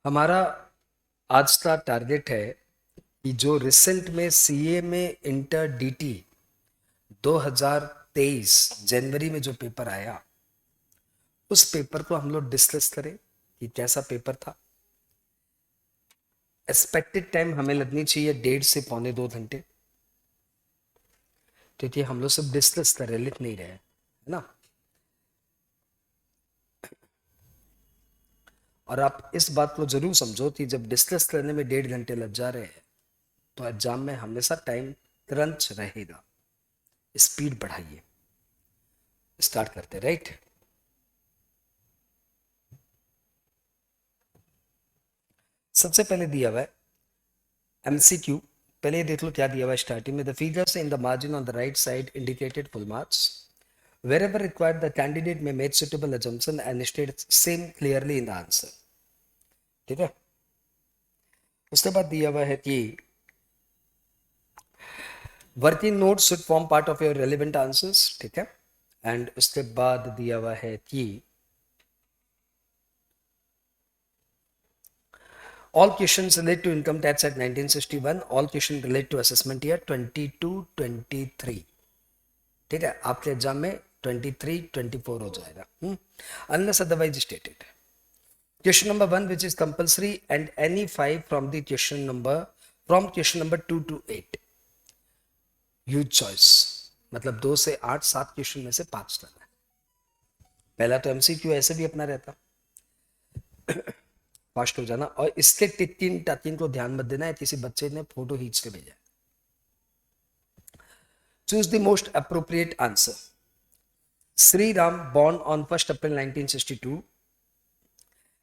हमारा आज का टारगेट है कि जो रिसेंट में सीए में इंटर डीटी 2023 जनवरी में जो पेपर आया उस पेपर को हम लोग डिस्कस करें कि कैसा पेपर था। एक्सपेक्टेड टाइम हमें लगनी चाहिए 1.5 से 1.25 घंटे, क्योंकि हम लोग सब डिस्कस कर रहे, लिख नहीं रहे है ना। और आप इस बात को जरूर समझो कि जब डिस्कस करने में 1.5 घंटे लग जा रहे हैं तो एग्जाम में हमेशा टाइम क्रंच रहेगा। स्पीड बढ़ाइए। स्टार्ट करते, राइट। सबसे पहले दिया हुआ है एमसीक्यू। पहले ये देख लो क्या दिया हुआ है स्टार्टिंग में। The figures in the margin on the right side indicated full marks wherever required the candidate may make suitable assumption and state same clearly in the answer। ठीक है। उसके बाद दिया हुआ है कि working note should form part of your relevant answers. ठीक है। एंड उसके बाद दिया हुआ है कि all questions relate to income tax at 1961, all questions relate to assessment year 22-23। ठीक है। आपके एग्जाम में 23-24 हो जाएगा unless otherwise stated। Question number 1 which is compulsory and any 5 from the question number 2 to 8 use choice, मतलब 2 से 8 7 question में से 5 करना है। पहला तो एमसीक्यू ऐसे भी अपना रहता, फास्ट हो जाना। और इसके टिकिन टाकिन को ध्यान मत देना है, किसी बच्चे ने फोटो खींच के भेजा। Choose the most appropriate answer. Sri Ram, born on 1st April 1962,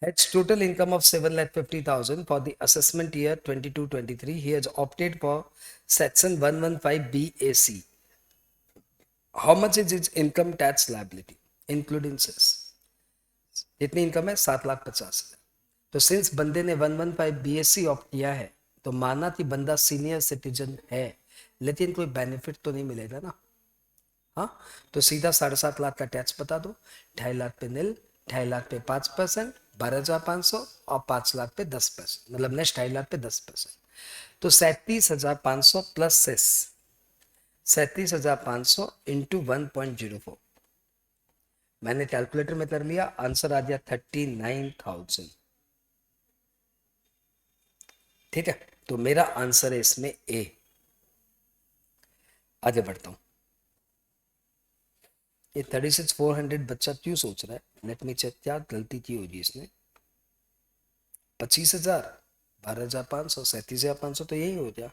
has total income of 7,50,000 for the assessment year 22-23. He has opted for section 115 BAC. How much is his income tax liability including cess? कितनी income है? 7,50,000। तो since बंदे ने 115 BSc opt किया है तो माना कि बंदा सीनियर सिटीजन है, लेकिन कोई बेनिफिट तो नहीं मिलेगा ना। हाँ, तो सीधा 7.5 लाख का टैक्स बता दो। 2.5 लाख पे नील, 2.5 लाख पे 5%, 12,500 और 5 लाख पे 10%, मतलब नेक्स्ट 2.5 लाख पे 10%। तो 37,500 प्लस सेस, 37,500 इंटू 1.04। मैंने कैलकुलेटर में कर लिया, आंसर आ गया 39,000। ठीक है। तो मेरा आंसर है इसमें ए। आगे बढ़ता हूं। ये 36,400 बच्चा क्यों सोच रहा है? लेट मी चेक, क्या गलती की होगी इसने। 25,000, 12,500, 37,500 तो यही हो गया।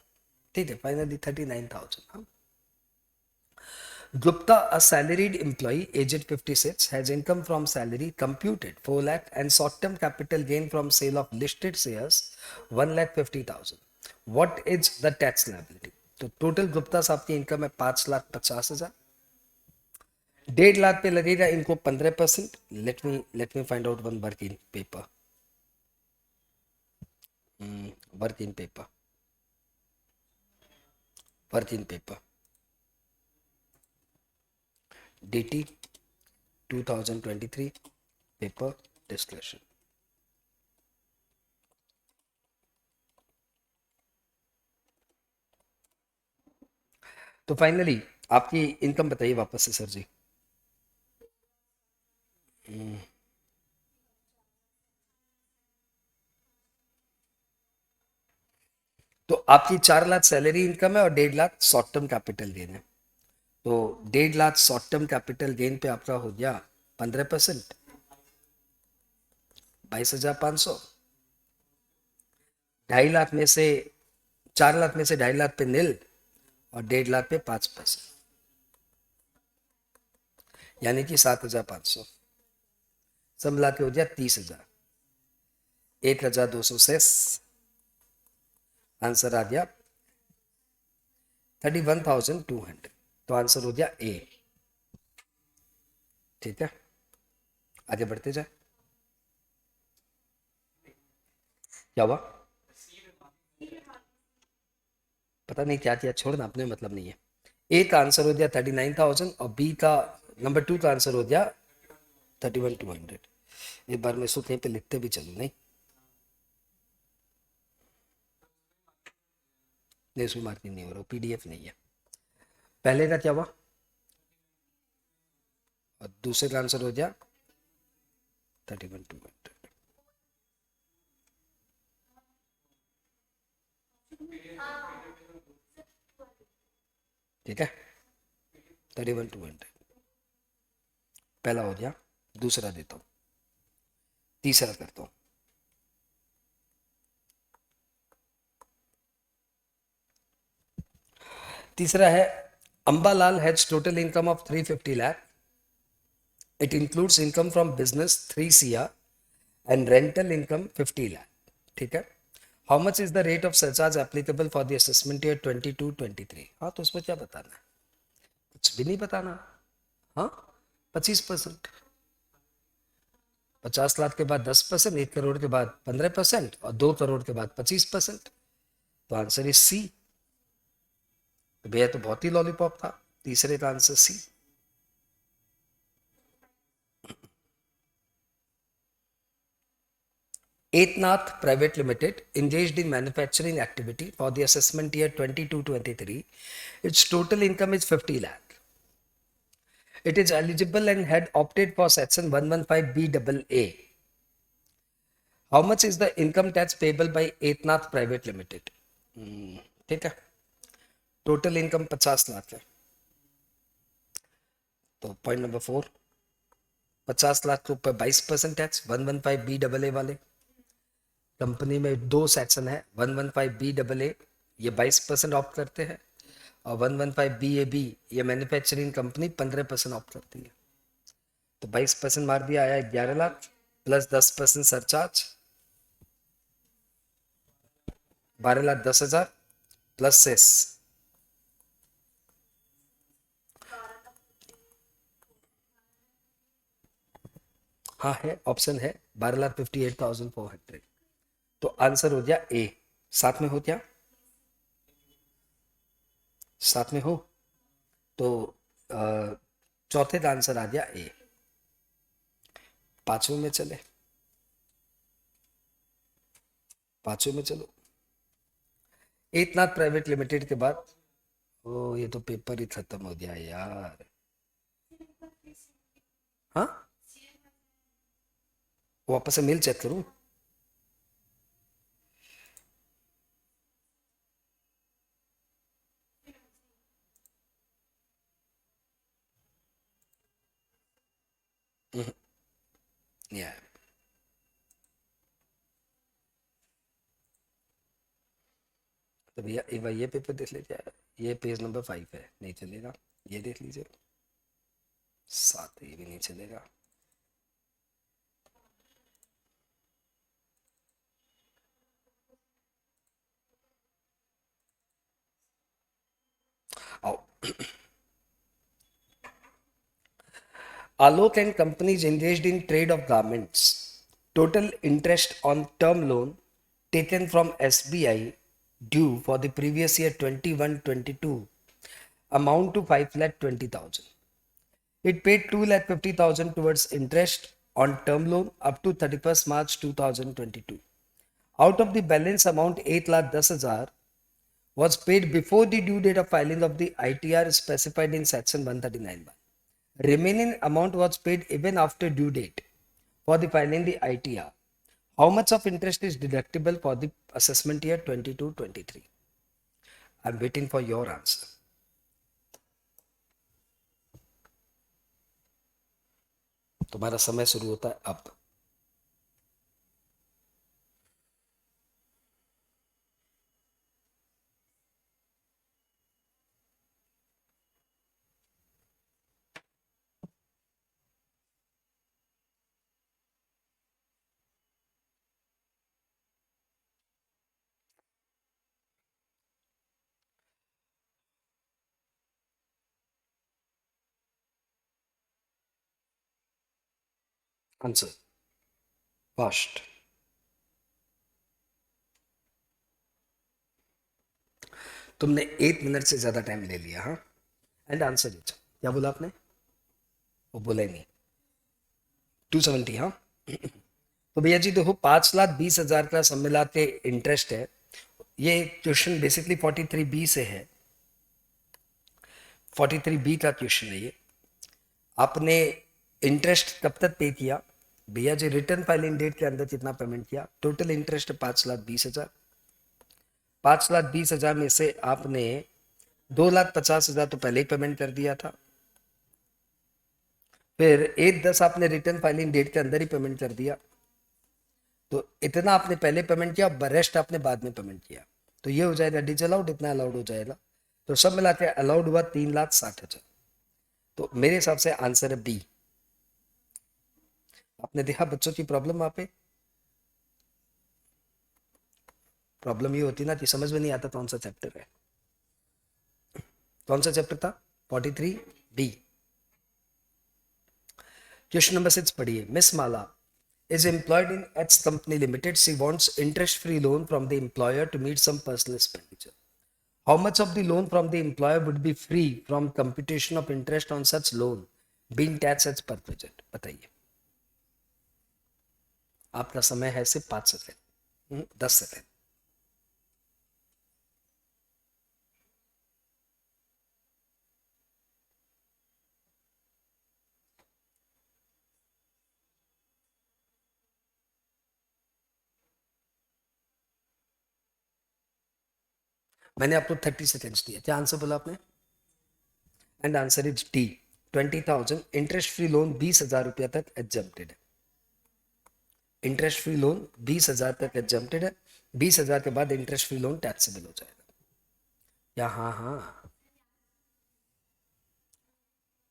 ठीक है, फाइनली 39,000। हाँ। Gupta, a salaried employee aged 56, has income from salary computed 4 lakh and short-term capital gain from sale of listed shares 1,50,000। What is the tax liability? तो टोटल गुप्ता साहब की इनकम है 5,50,000। 1.5 लाख पे लगेगा इनको 15%। Let me find out one work in paper. Work in paper, work in paper DT 2023 paper discussion. तो finally आपकी income बताइए वापस से सर जी। तो आपकी 4 लाख सैलरी इनकम है और 1.5 lakh short term capital gain है। तो 1.5 lakh short term capital gain पे आपका हो गया 15%, 22,500। 2.5 लाख में से 4 लाख में से 2.5 लाख पे नील और 1.5 लाख पे 5%, यानी कि 7,500। सब मिला के हो गया 30,000। 1,200 सेस, आंसर आ गया 31,200। तो आंसर हो गया ए। ठीक है, आगे बढ़ते जाए। क्या हुआ? पता नहीं क्या किया, छोड़ना, अपने मतलब नहीं है। ए का आंसर हो गया 39,000 और बी का नंबर 2 का आंसर हो गया 31,200। एक बार मैं इसको कहीं पे लिखते भी चलूँ नहीं। नहीं, उसमें मार्किंग नहीं हो रहा, पीडीएफ नहीं है। पहले का क्या हुआ और दूसरे का आंसर हो गया 31,200। ठीक है, 31,200 पहला हो गया। दूसरा देता हूँ, तीसरा करता हूँ। तीसरा है Ambalal has total income of 350 lakh. It includes income from business 3 CR and rental income 50 lakh. ठीक है, how much is the rate of surcharge applicable for the assessment year 22-23? हाँ, तो उसमें क्या बताना है? कुछ भी नहीं बताना। हाँ, 25%। 50 लाख के बाद 10%, 1 करोड़ के बाद 15% और 2 करोड़ के बाद 25%। तो आंसर इज सी। तो भैया तो बहुत ही लॉलीपॉप था, तीसरे का answer C. Etnath Private Limited engaged in manufacturing activity for the assessment year 22-23. Its total income is 50 lakh. It is eligible and had opted for section 115BAA. How much is the income tax payable by Etnath Private Limited? ठीक है, total income 50 lakh है। तो point number 4, 50 lakh के ऊपर 22% tax. 115BAA वाले company में 2 section है, 115BAA ये 22% ऑप्ट करते हैं और 115BAB ये मैन्युफैक्चरिंग कंपनी 15% ऑप्ट करती है। तो 22% मार दिया, आया 11 lakh plus 10% surcharge, 12,10,000 plus cess. हाँ है, ऑप्शन है 12,58,400। तो आंसर हो गया ए। साथ में हो क्या? साथ में हो तो चौथे का आंसर आ गया ए। पांचवें में चले, पांचवें में चलो। एकनाथ प्राइवेट लिमिटेड के बाद, ओ ये तो पेपर ही खत्म हो गया यार। हाँ, वापस से मेल चेक करूं? नहीं आया। तो भैया एक बार ये पेपर देख लीजिए, ये पेज नंबर 5 है, नहीं चलेगा। ये देख लीजिए, 7 ये भी नहीं चलेगा। आओ। Alok and companies engaged in trade of garments. Total interest on term loan taken from SBI due for the previous year 21-22 amount to 5,20,000. It paid 2,50,000 towards interest on term loan up to 31st March 2022. Out of the balance amount 8,10,000 was paid before the due date of filing of the ITR specified in section 139. Remaining amount was paid even after due date for the filing the ITR. How much of interest is deductible for the assessment year 22-23? I'm waiting for your answer. तुम्हारा समय शुरू होता है अब। Answer fast. तुमने 8 minute से ज्यादा time ले लिया। हाँ, एंड आंसर क्या बोला आपने? वो बोला ही नहीं। 270। हाँ, तो भैया जी देखो, 5,20,000 का सब मिला के इंटरेस्ट है। ये क्वेश्चन बेसिकली 43B से है, 43B का क्वेश्चन है ये। आपने इंटरेस्ट कब तक पे किया भैया जी, रिटर्न फाइलिंग डेट के अंदर कितना पेमेंट किया? Total interest 5,20,000। 5,20,000 में से आपने 2,50,000 तो पहले ही पेमेंट कर दिया था, फिर 8/10 आपने रिटर्न फाइलिंग डेट के अंदर ही पेमेंट कर दिया, तो इतना आपने पहले पेमेंट किया, रेस्ट आपने बाद में पेमेंट किया, तो ये हो जाएगा डिसअलाउड, इतना अलाउड हो जाएगा। तो सब मिला के अलाउड हुआ 3,60,000। तो मेरे हिसाब से आंसर है बी। आपने देखा बच्चों की प्रॉब्लम, वहां पे प्रॉब्लम ये होती ना कि समझ में नहीं आता कौन सा चैप्टर है। कौन सा चैप्टर था? 43B। क्वेश्चन नंबर 6 पढ़िए। Miss Mala is employed in X company limited. She wants interest free loan from the employer to meet some personal expenditure. How much of the loan from the employer would be free from computation of interest on such loan being taxed as per budget? बताइए। आपका समय है सिर्फ 5 second, 10 second. मैंने आपको 30 seconds दिए। क्या answer बोला आपने? And answer is D, 20,000। Interest free loan 20,000 रुपया तक एग्जम्प्टेड है। इंटरेस्ट फ्री लोन 20,000 तक एग्जम्प्टेड है। 20,000 के बाद इंटरेस्ट फ्री लोन टैक्सेबल हो जाएगा। या हाँ हाँ।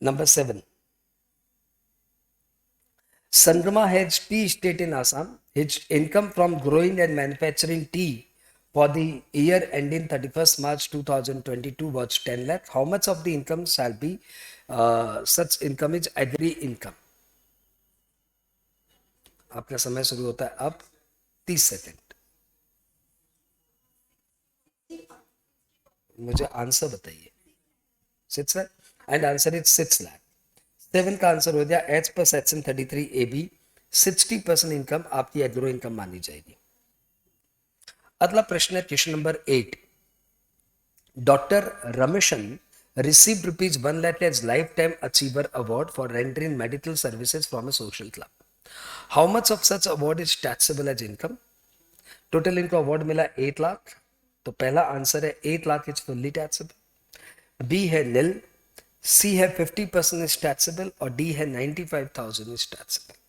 Number 7, Sangrama has tea estate in Assam. His income from growing and manufacturing tea for the year ending 31st March 2022 was 10 lakh. How much of the income shall be such income is agri income? आपका समय शुरू होता है अब, 30 second. मुझे answer बताइए। 6 lakh and answer is 6 lakh. 7 का answer हो गया as per section 33AB। 60% income आपकी एग्रो इनकम मानी जाएगी। अगला प्रश्न है question number 8। Doctor Rameshan received rupees 1 lakh as lifetime achiever award for rendering medical services from a social club. How much of such award is taxable as income? Total इनको award मिला 8 लाख, तो पहला answer है 8 lakh is fully taxable, B है nil, सी है 50% is taxable और D है 95,000 is taxable.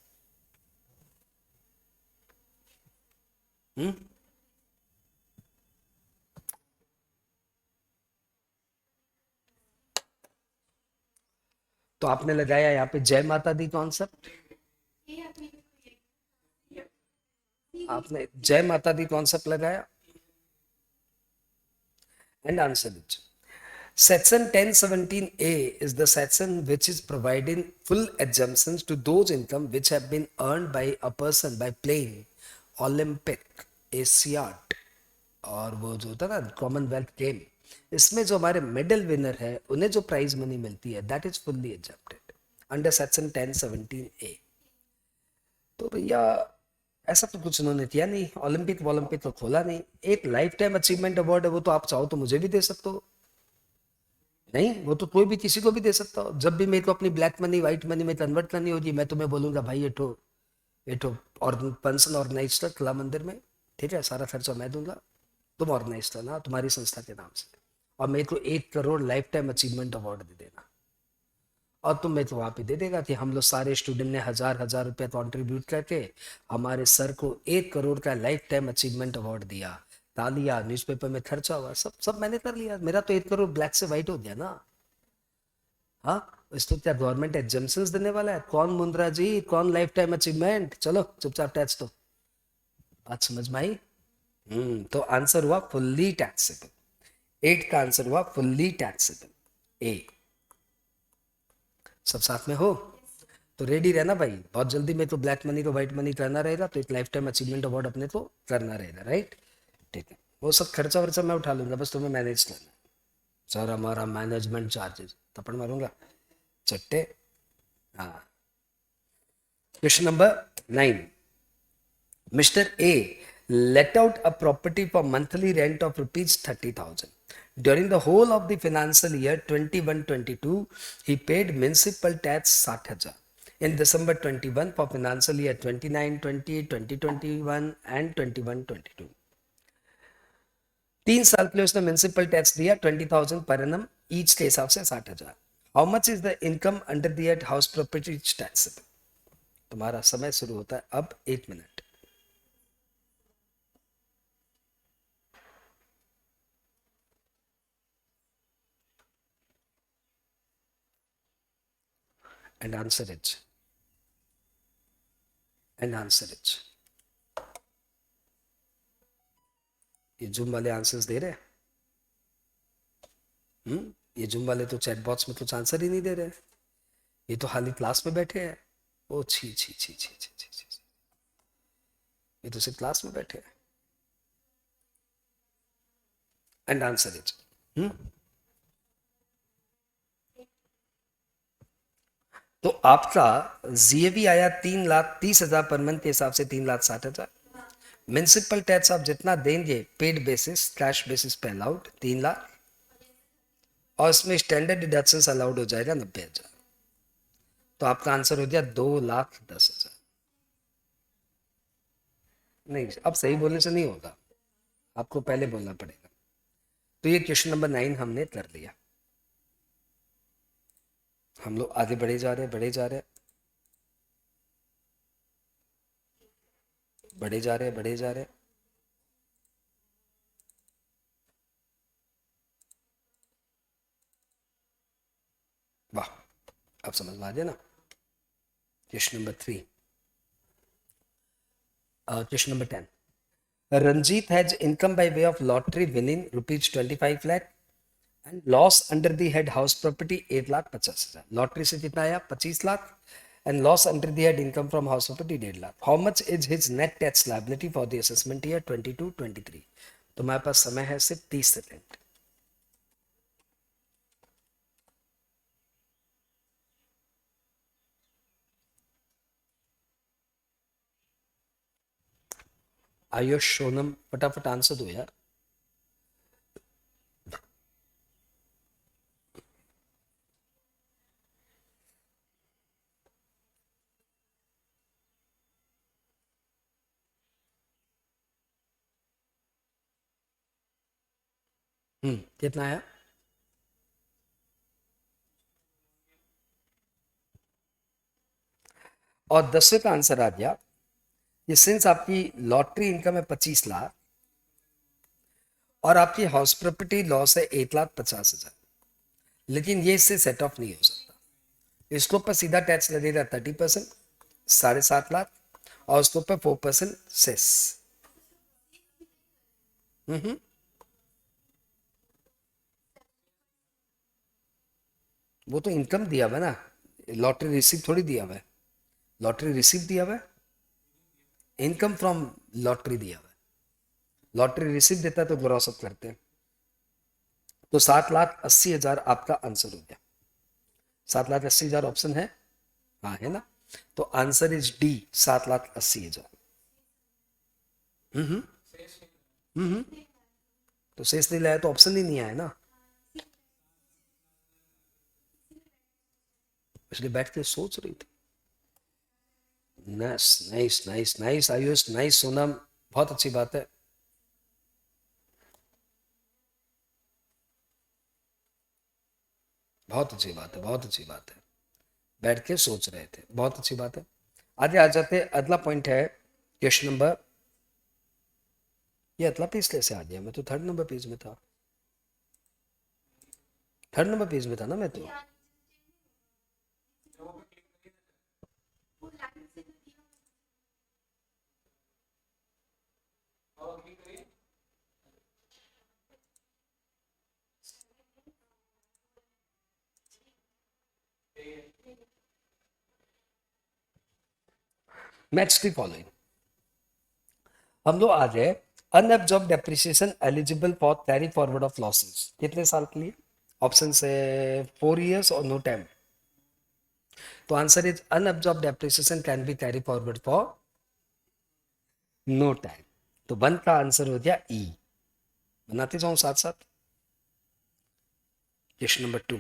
तो आपने लगाया यहाँ पे जय माता दी कॉन्सेप्ट, आपने जय माता दी कॉन्सेप्ट लगाया and answer is Section 1017A is the section which is providing full exemptions to those income which have been earned by a person by playing Olympic, Asiad और वो जो होता है ना कॉमनवेल्थ गेम, इसमें जो हमारे मेडल विनर है उन्हें जो प्राइज मनी मिलती है that is fully accepted under section 1017A। तो भैया ऐसा तो कुछ उन्होंने किया नहीं, ओलंपिक तो खोला नहीं। एक लाइफ टाइम अचीवमेंट अवार्ड है, वो तो आप चाहो तो मुझे भी दे सकते हो। नहीं, वो तो कोई भी किसी को भी दे सकता हो। जब भी मेरे को अपनी ब्लैक मनी व्हाइट मनी में कन्वर्ट करनी होगी, मैं तुम्हें बोलूंगा भाई ये ठो और फंक्शन ऑर्गेनाइज कर कला मंदिर में, ठीक है, सारा खर्चा मैं दूंगा, तुम ऑर्गेनाइज करना तुम्हारी संस्था के नाम से, और मेरे को 1 crore lifetime achievement award दे देना। और तुम मेरे को वहां पे दे देगा कि हम लोग सारे स्टूडेंट ने 1,000 रुपया कॉन्ट्रीब्यूट करके हमारे सर को 1 करोड़ का लाइफ टाइम अचीवमेंट अवार्ड दिया, तालिया, न्यूज़पेपर में खर्चा हुआ, सब सब मैंने कर लिया। मेरा तो 1 करोड़ ब्लैक से व्हाइट हो गया ना। हाँ, इसको क्या गवर्नमेंट एग्जाम्पशंस देने वाला है? कौन मुंद्रा जी, कौन लाइफ टाइम अचीवमेंट? चलो चुपचाप टैक्स दो। बात समझ में आई? तो आंसर हुआ फुल्ली टैक्सेबल। 8 का आंसर हुआ फुल्ली टैक्सेबल, ए। सब साथ में हो तो रेडी रहना भाई, बहुत जल्दी में तो ब्लैक मनी को व्हाइट मनी करना रहेगा, तो एक लाइफ टाइम अचीवमेंट अवार्ड अपने को करना रहेगा, राइट? ठीक है, वो सब खर्चा वर्चा मैं उठा लूंगा, बस तुम्हें मैनेज करना। सर हमारा मैनेजमेंट चार्जेस थप्पड़ मारूंगा चट्टे। हाँ, question number 9। Mr. A let out a property for monthly rent of rupees 30,000. During the whole of the financial year 21-22, he paid municipal tax 60,000. In December 21 for financial year 29-20, 2021 and 21-22. 3 साल के लिए उसने municipal tax दिया 20,000 per annum each के हिसाब से 60,000. How much is the income under the house property tax? तुम्हारा समय शुरू होता है अब 8 minute. and answer it and answer it. ये जूम वाले आंसर्स दे रहे हैं. ये जूम वाले तो चैट बॉक्स में कुछ आंसर ही नहीं दे रहे. ये तो हाल ही क्लास में बैठे हैं. ओ छी छी छी छी छी छी छी. ये तो सिर्फ क्लास में बैठे हैं. And answer it. तो आपका जीएवी आया 3,30,000 पर मंथ के हिसाब से 3,60,000. म्यूनिसिपल टैक्स आप जितना देंगे पेड बेसिस कैश बेसिस पे अलाउड 3,00,000 और इसमें स्टैंडर्ड डिडक्शन अलाउड हो जाएगा 90,000. तो आपका आंसर हो गया 2,10,000. नहीं अब सही बोलने से नहीं होगा, आपको पहले बोलना पड़ेगा. तो ये क्वेश्चन नंबर 9 हमने कर लिया. हम लोग आगे बढ़े जा रहे हैं बढ़े जा रहे हैं बढ़े जा रहे हैं बढ़े जा रहे हैं. वाह, अब समझ में आ गया ना. Question number 3. Question number 10. Ranjit has income by way of lottery winning rupees 25 lakh and loss under the head house property 8,50,000. Lottery से कितना आया 25 lakh and loss under the head income from house property 1.5 lakh. How much is his net tax liability for the assessment year 22-23? तो हमारे पास समय है सिर्फ 30 second. Ayush Sonam फटाफट answer दो यार. कितना आया? और 10 का आंसर आ गया. ये सिंस आपकी लॉटरी इनकम है 25 लाख और आपकी हाउस प्रॉपर्टी लॉस है 1,50,000, लेकिन ये इससे सेट ऑफ नहीं हो सकता. इसके ऊपर सीधा टैक्स लगेगा 30%, 7.5 लाख, और उसके ऊपर 4% सेस. वो तो इनकम दिया हुआ है ना, लॉटरी रिसीव थोड़ी दिया हुआ है. लॉटरी रिसीव दिया हुआ है, इनकम फ्रॉम लॉटरी दिया हुआ है. लॉटरी रिसीव देता है तो ग्रॉस अप करते हैं. तो 7,80,000 आपका आंसर हो गया. 7,80,000 ऑप्शन है, हाँ है ना. तो आंसर इज डी 7,80,000. तो शेष नहीं लाया तो ऑप्शन ही नहीं आया ना, इसलिए बैठ के सोच रही थी. Nice nice nice nice Ayush, nice Sonam, बहुत अच्छी बात है. बहुत अच्छी बात है, बहुत अच्छी बात है. बैठ के सोच रहे थे, बहुत अच्छी बात है. आगे आ जाते. अगला पॉइंट है क्वेश्चन नंबर, ये अगला पेज कैसे आ गया? मैं तो 3rd नंबर पेज में था. 3rd नंबर पेज में था ना मैं तो. Match the following. हम लोग आ जाए unabsorbed depreciation eligible for carry forward of losses कितने साल के लिए? ऑप्शन से 4 years और नो टाइम. तो answer is unabsorbed depreciation can be carry forward for no time. तो 1 का आंसर हो गया ई। बनाते जाऊं साथ साथ। क्वेश्चन नंबर 2,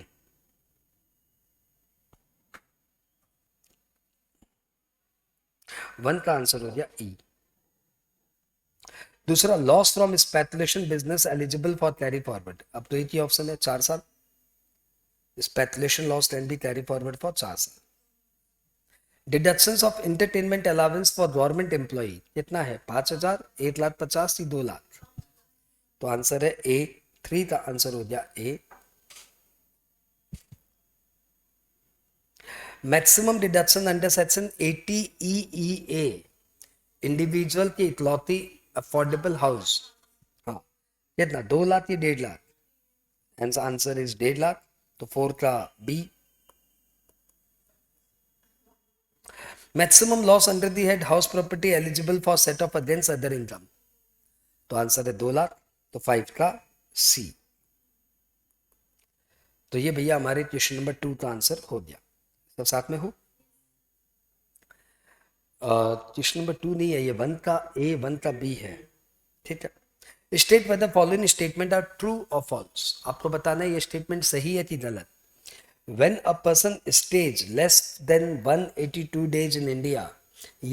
1 का आंसर हो गया ई। दूसरा, loss from speculation business eligible for carry forward. अब तो एक ही ऑप्शन है, 4 साल। Speculation loss can be carry forward for 4 साल। Deductions of entertainment allowance for government employ कितना है? 5,000, 1,50,000 की 2 लाख। तो आंसर है ए। 3 का आंसर हो गया A. Maximum deduction under section 80 EEA individual की इकलौती अफोर्डेबल हाउस, हाँ, कितना? 2 लाख की 1.5 लाख? Answer is 1.5 lakh. तो 4 का B. Maximum loss under the head house property eligible for set off against other income. तो आंसर है 2 लाख। तो 5 का सी। तो ये भैया हमारे क्वेश्चन नंबर 2 का आंसर हो गया। सब साथ में हो। क्वेश्चन नंबर 2 नहीं है ये, 1 का ए, 1 का बी है। ठीक है। State whether following statement are true और फॉल्स। आपको बताना है ये स्टेटमेंट सही है कि गलत। When a person stays less than 182 days in India,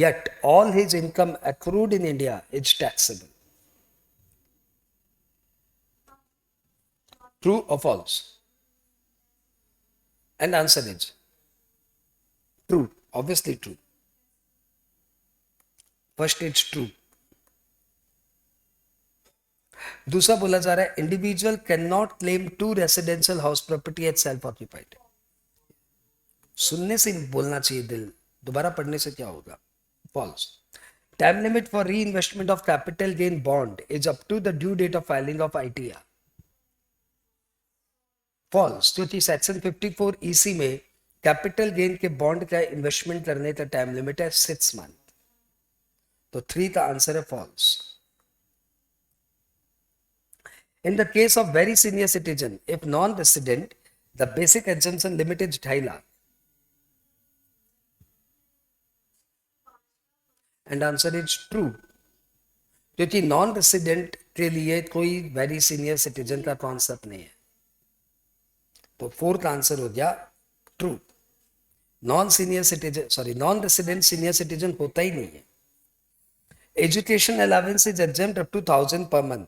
yet all his income accrued in India is taxable. True or false? And answer is true. Obviously true. First it's true. दूसरा बोला जा रहा है individual can not claim 2 residential house property eight self occupied. सुनने से बोलना चाहिए दिल, दोबारा पढ़ने से क्या होगा? False. Time limit for reinvestment of capital gain bond is up to the due date of filing of ITR। False, क्योंकि सेक्शन 54 EC में कैपिटल गेन के बॉन्ड का इन्वेस्टमेंट करने का टाइम लिमिट है 6 मंथ। तो 3 का आंसर है false. In the case of very senior citizen, if non-resident, the basic exemption limit is 2.5 lakh. And answer is true. क्योंकि नॉन रेसिडेंट के लिए कोई वेरी सीनियर सिटीजन का कॉन्सेप्ट नहीं है। तो 4 का आंसर हो गया true. Non resident senior citizen होता ही नहीं है। Education allowance is exempt up to 1,000 per month.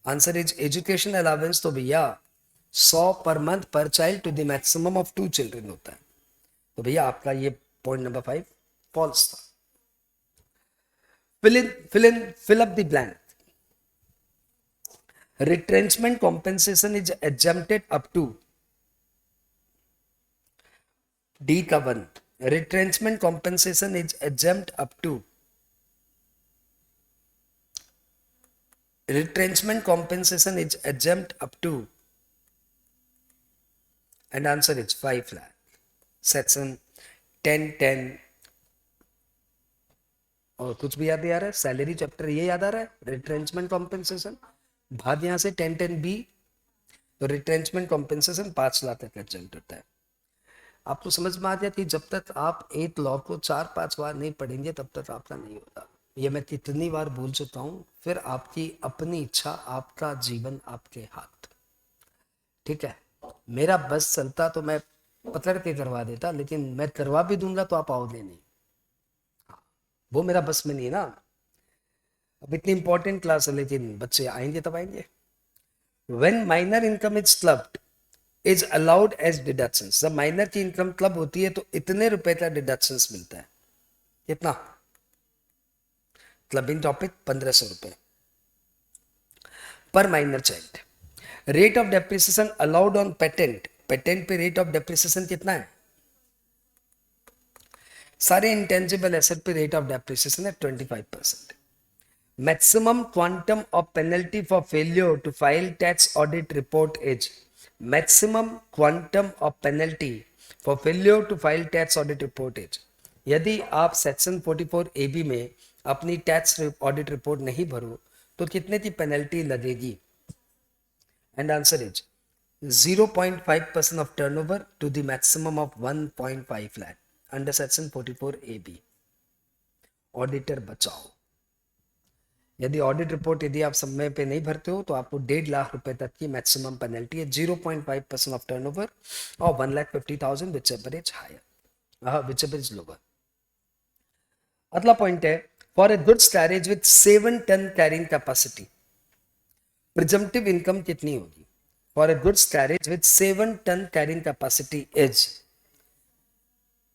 Answer is education allowance तो भैया 100 per month per child to the maximum of 2 children होता है। तो भैया आपका ये पॉइंट नंबर 5 फॉल्स था। fill up the blank. Retrenchment compensation is exempted up to D का 1। Retrenchment compensation is exempt up to, retrenchment compensation is exempt up to, and answer is 5 lakh. Section 1010 और कुछ भी याद आ रहा है? Salary chapter ये याद आ रहा है? रिट्रेंचमेंट कॉम्पेंसेशन भाग यहां से 1010B। तो रिट्रेंचमेंट कॉम्पेंसेशन 5 लाख तक एग्जेम्प्ट होता है। आपको समझ में आ गया कि जब तक आप एक लॉ को 4-5 बार नहीं पढ़ेंगे तब तक आपका नहीं होता। ये मैं कितनी बार बोल चुका हूँ। फिर आपकी अपनी इच्छा, आपका जीवन आपके हाथ। ठीक है। मेरा बस चलता तो मैं पकड़ के करवा देता, लेकिन मैं करवा भी दूंगा तो आप आओगे नहीं। वो मेरा बस में नहीं है ना। अब इतनी इंपॉर्टेंट क्लास है, लेकिन बच्चे आएंगे तब आएंगे। When minor income is clubbed is allowed as deductions। जब माइनर की इनकम क्लब होती है तो इतने रुपए का डिडक्शंस मिलता है। कितना? क्लबिंग टॉपिक 1,500 रुपए पर minor child. Rate of depreciation allowed on patent. Patent पे रेट ऑफ डेप्रिसिएशन कितना है? सारे इंटेंजिबल एसेट पे रेट ऑफ डेप्रिसिएशन है 25%। Maximum quantum of penalty for failure to file tax audit report is, maximum quantum of penalty for failure to file tax audit report is, यदि आप section 44AB में अपनी tax audit report नहीं भरो तो कितने की पेनल्टी लगेगी? And answer is 0.5% of turnover to the maximum of 1.5 lakh under section 44AB। Auditor बचाओ। यदि ऑडिट रिपोर्ट यदि आप समय पे नहीं भरते हो तो आपको 1.5 लाख रुपए तक की मैक्सिमम पेनल्टी है, 0.5% ऑफ टर्नओवर, और 1,50,000 whichever is higher, whichever is lower. अगला पॉइंट है, for a goods carriage with 7 ton carrying capacity presumptive income कितनी होगी? For a goods carriage with 7 ton carrying capacity is,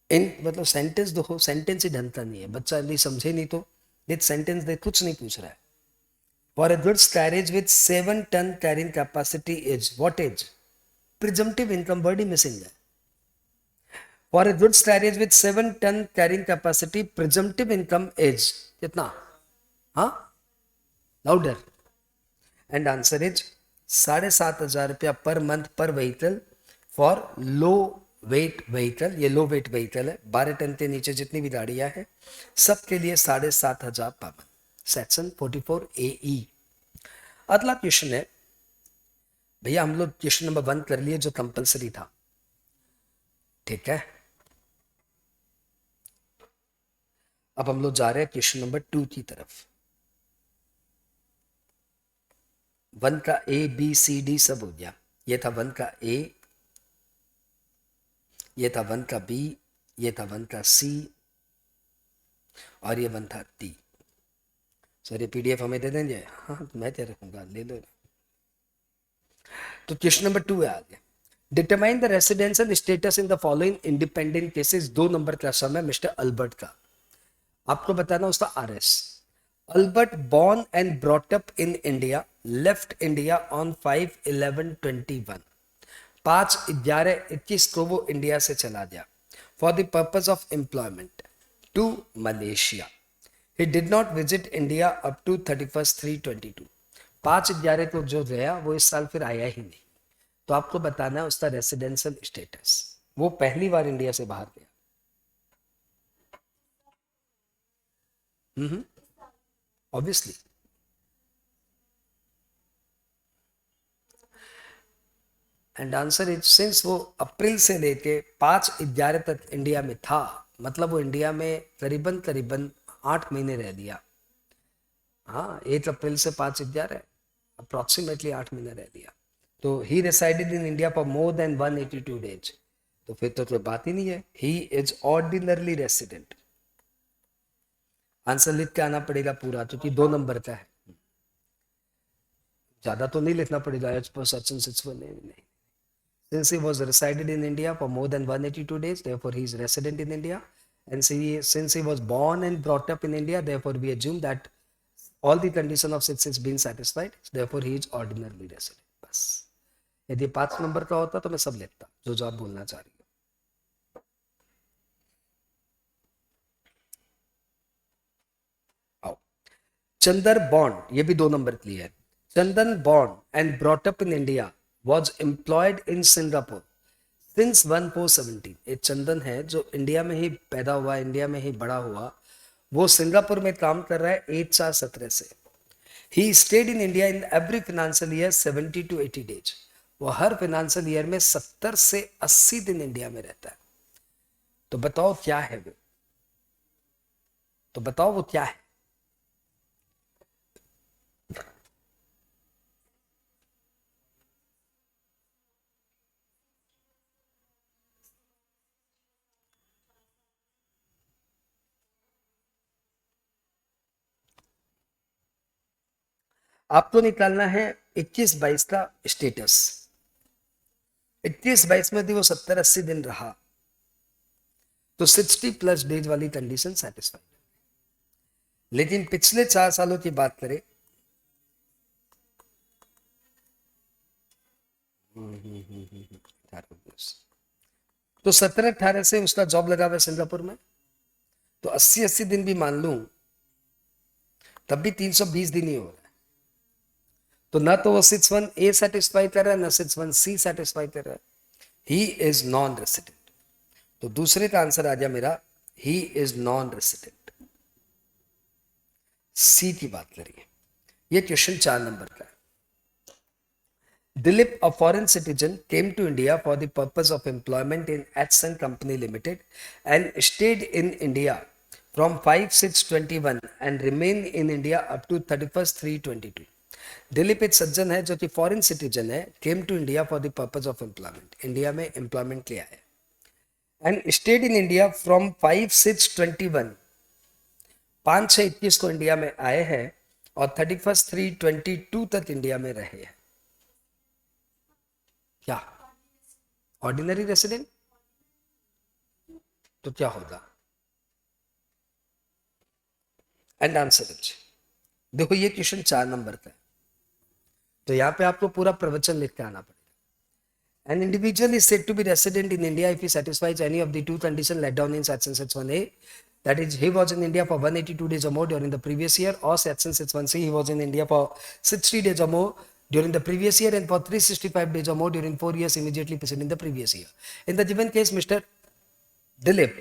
इन मतलब sentence दो, sentence ही ढंगता नहीं है, बच्चा यदि समझे नहीं तो विथ सेंटेंस दे, कुछ नहीं पूछ रहा है। For a goods carriage with 7 ton carrying capacity is, what is? Presumptive income, word ही मिसिंग है। For a goods carriage with 7 ton carrying capacity presumptive income is कितना? हाँ, लाउडर। एंड आंसर इज 7,500 रुपया per month per vehicle for low weight vehicle. ये low weight vehicle है, 12 ton के नीचे जितनी भी गाड़ियां हैं सबके लिए 7,500 पर मंथ। Section 44 AE। अगला क्वेश्चन है, भैया हम लोग क्वेश्चन नंबर 1 कर लिए जो कंपलसरी था, ठीक है। अब हम लोग जा रहे हैं क्वेश्चन नंबर 2 की तरफ। 1 का ABCD सब हो गया। ये था 1 का A, ये था 1 का B, ये था 1 का C, और ये 1 था D। सर ये PDF हमें दे देंगे? हाँ मैं दे रखूंगा, ले लो। तो क्वेश्चन नंबर 2 है आगे। Determine the residential status in the following independent cases. 2 number का सम है मिस्टर अल्बर्ट का, आपको बताना उसका RS। Albert born and brought up in India, left India on 5/11/21, 5/11/21 को वो इंडिया से चला गया for the purpose of employment to Malaysia. He did not visit India up to 31/3/22। 5/11 को जो गया वो इस साल फिर आया ही नहीं। तो आपको बताना है उसका रेसिडेंशियल स्टेटस, वो पहली बार इंडिया से बाहर गया। Obviously and answer is, since वो अप्रैल से लेके 5/11 तक इंडिया में था, मतलब वो इंडिया में करीबन करीबन 8 महीने रह लिया। हाँ, 1 अप्रैल से 5/11, अप्रोक्सीमेटली 8 महीने रह लिया। तो he resided in India for more than 182 days. तो फिर तो कोई बात ही नहीं है, he is ordinarily resident. Answer लिख के आना पड़ेगा पूरा, क्योंकि 2 नंबर का है, ज्यादा तो नहीं लिखना पड़ेगा। एज पर सेक्शन 6 नहीं। Since he was resided in India for more than 182 days, therefore he is resident in India. And since he was born and brought up in India, therefore we assume that all the condition of 6 is being satisfied. Therefore he is ordinarily resident. बस यदि 5 number का होता तो मैं सब लिखता जो आप बोलना चाह रही हो। आओ, चंदर बॉन्ड, ये भी 2 नंबर के लिए है। चंदन बॉन्ड and brought up in India was employed in Singapore since 1417। एक चंदन है जो इंडिया में ही पैदा हुआ, इंडिया में ही बड़ा हुआ, वो सिंगापुर में काम कर रहा है 8/4/17 से। He stayed in India in every financial year 70 to 80 days। वो हर फाइनेंशियल ईयर में 70 से 80 दिन इंडिया में रहता है। तो बताओ क्या है वो, तो बताओ वो क्या है? आपको निकालना है 21-22 का स्टेटस। 21-22 में यदि वो 70-80 दिन रहा तो 60+ डेज वाली कंडीशन सेटिस्फाइड। लेकिन पिछले 4 सालों की बात करें, तो 17-18 से उसका जॉब लगा हुआ है सिंगापुर में, तो 80-80 दिन भी मान लूं तब भी 320 दिन ही हो रहा है। तो ना तो वो 61A सेटिस्फाई कर रहा है, ना 61C सेटिस्फाई कर रहा है। He is non resident. तो दूसरे का आंसर आ गया मेरा, ही इज नॉन रेसिडेंट। सी की बात करिए, ये क्वेश्चन 4 नंबर का है। Dilip, a foreign citizen, came to India for the purpose of employment in Hudson Company Limited and stayed in India from 5/6/21 and remain in India up to 31st/3/22. Dilip एक सज्जन है जो कि फॉरेन सिटीजन है, came to India for the purpose of employment, India में employment लिया है and stayed in India from 5/6/21, 5/6/21 को India में आए हैं और 31st/3/22 तक इंडिया में रहे हैं। क्या ऑर्डिनरी रेसिडेंट? तो क्या होगा? एंड आंसर इज, देखो ये क्वेश्चन 4 नंबर का है, तो यहाँ पे आपको पूरा प्रवचन लिख के आना पड़ेगा। An individual is said to be resident in India if he satisfies any of the two conditions laid down in section 1A, that is, he was in India for 182 days or more during the previous year, or section 1C, he was in India for 60 days or more during the previous year and for 365 days or more during 4 years immediately preceding the previous year. In the given case, Mr. Dilip,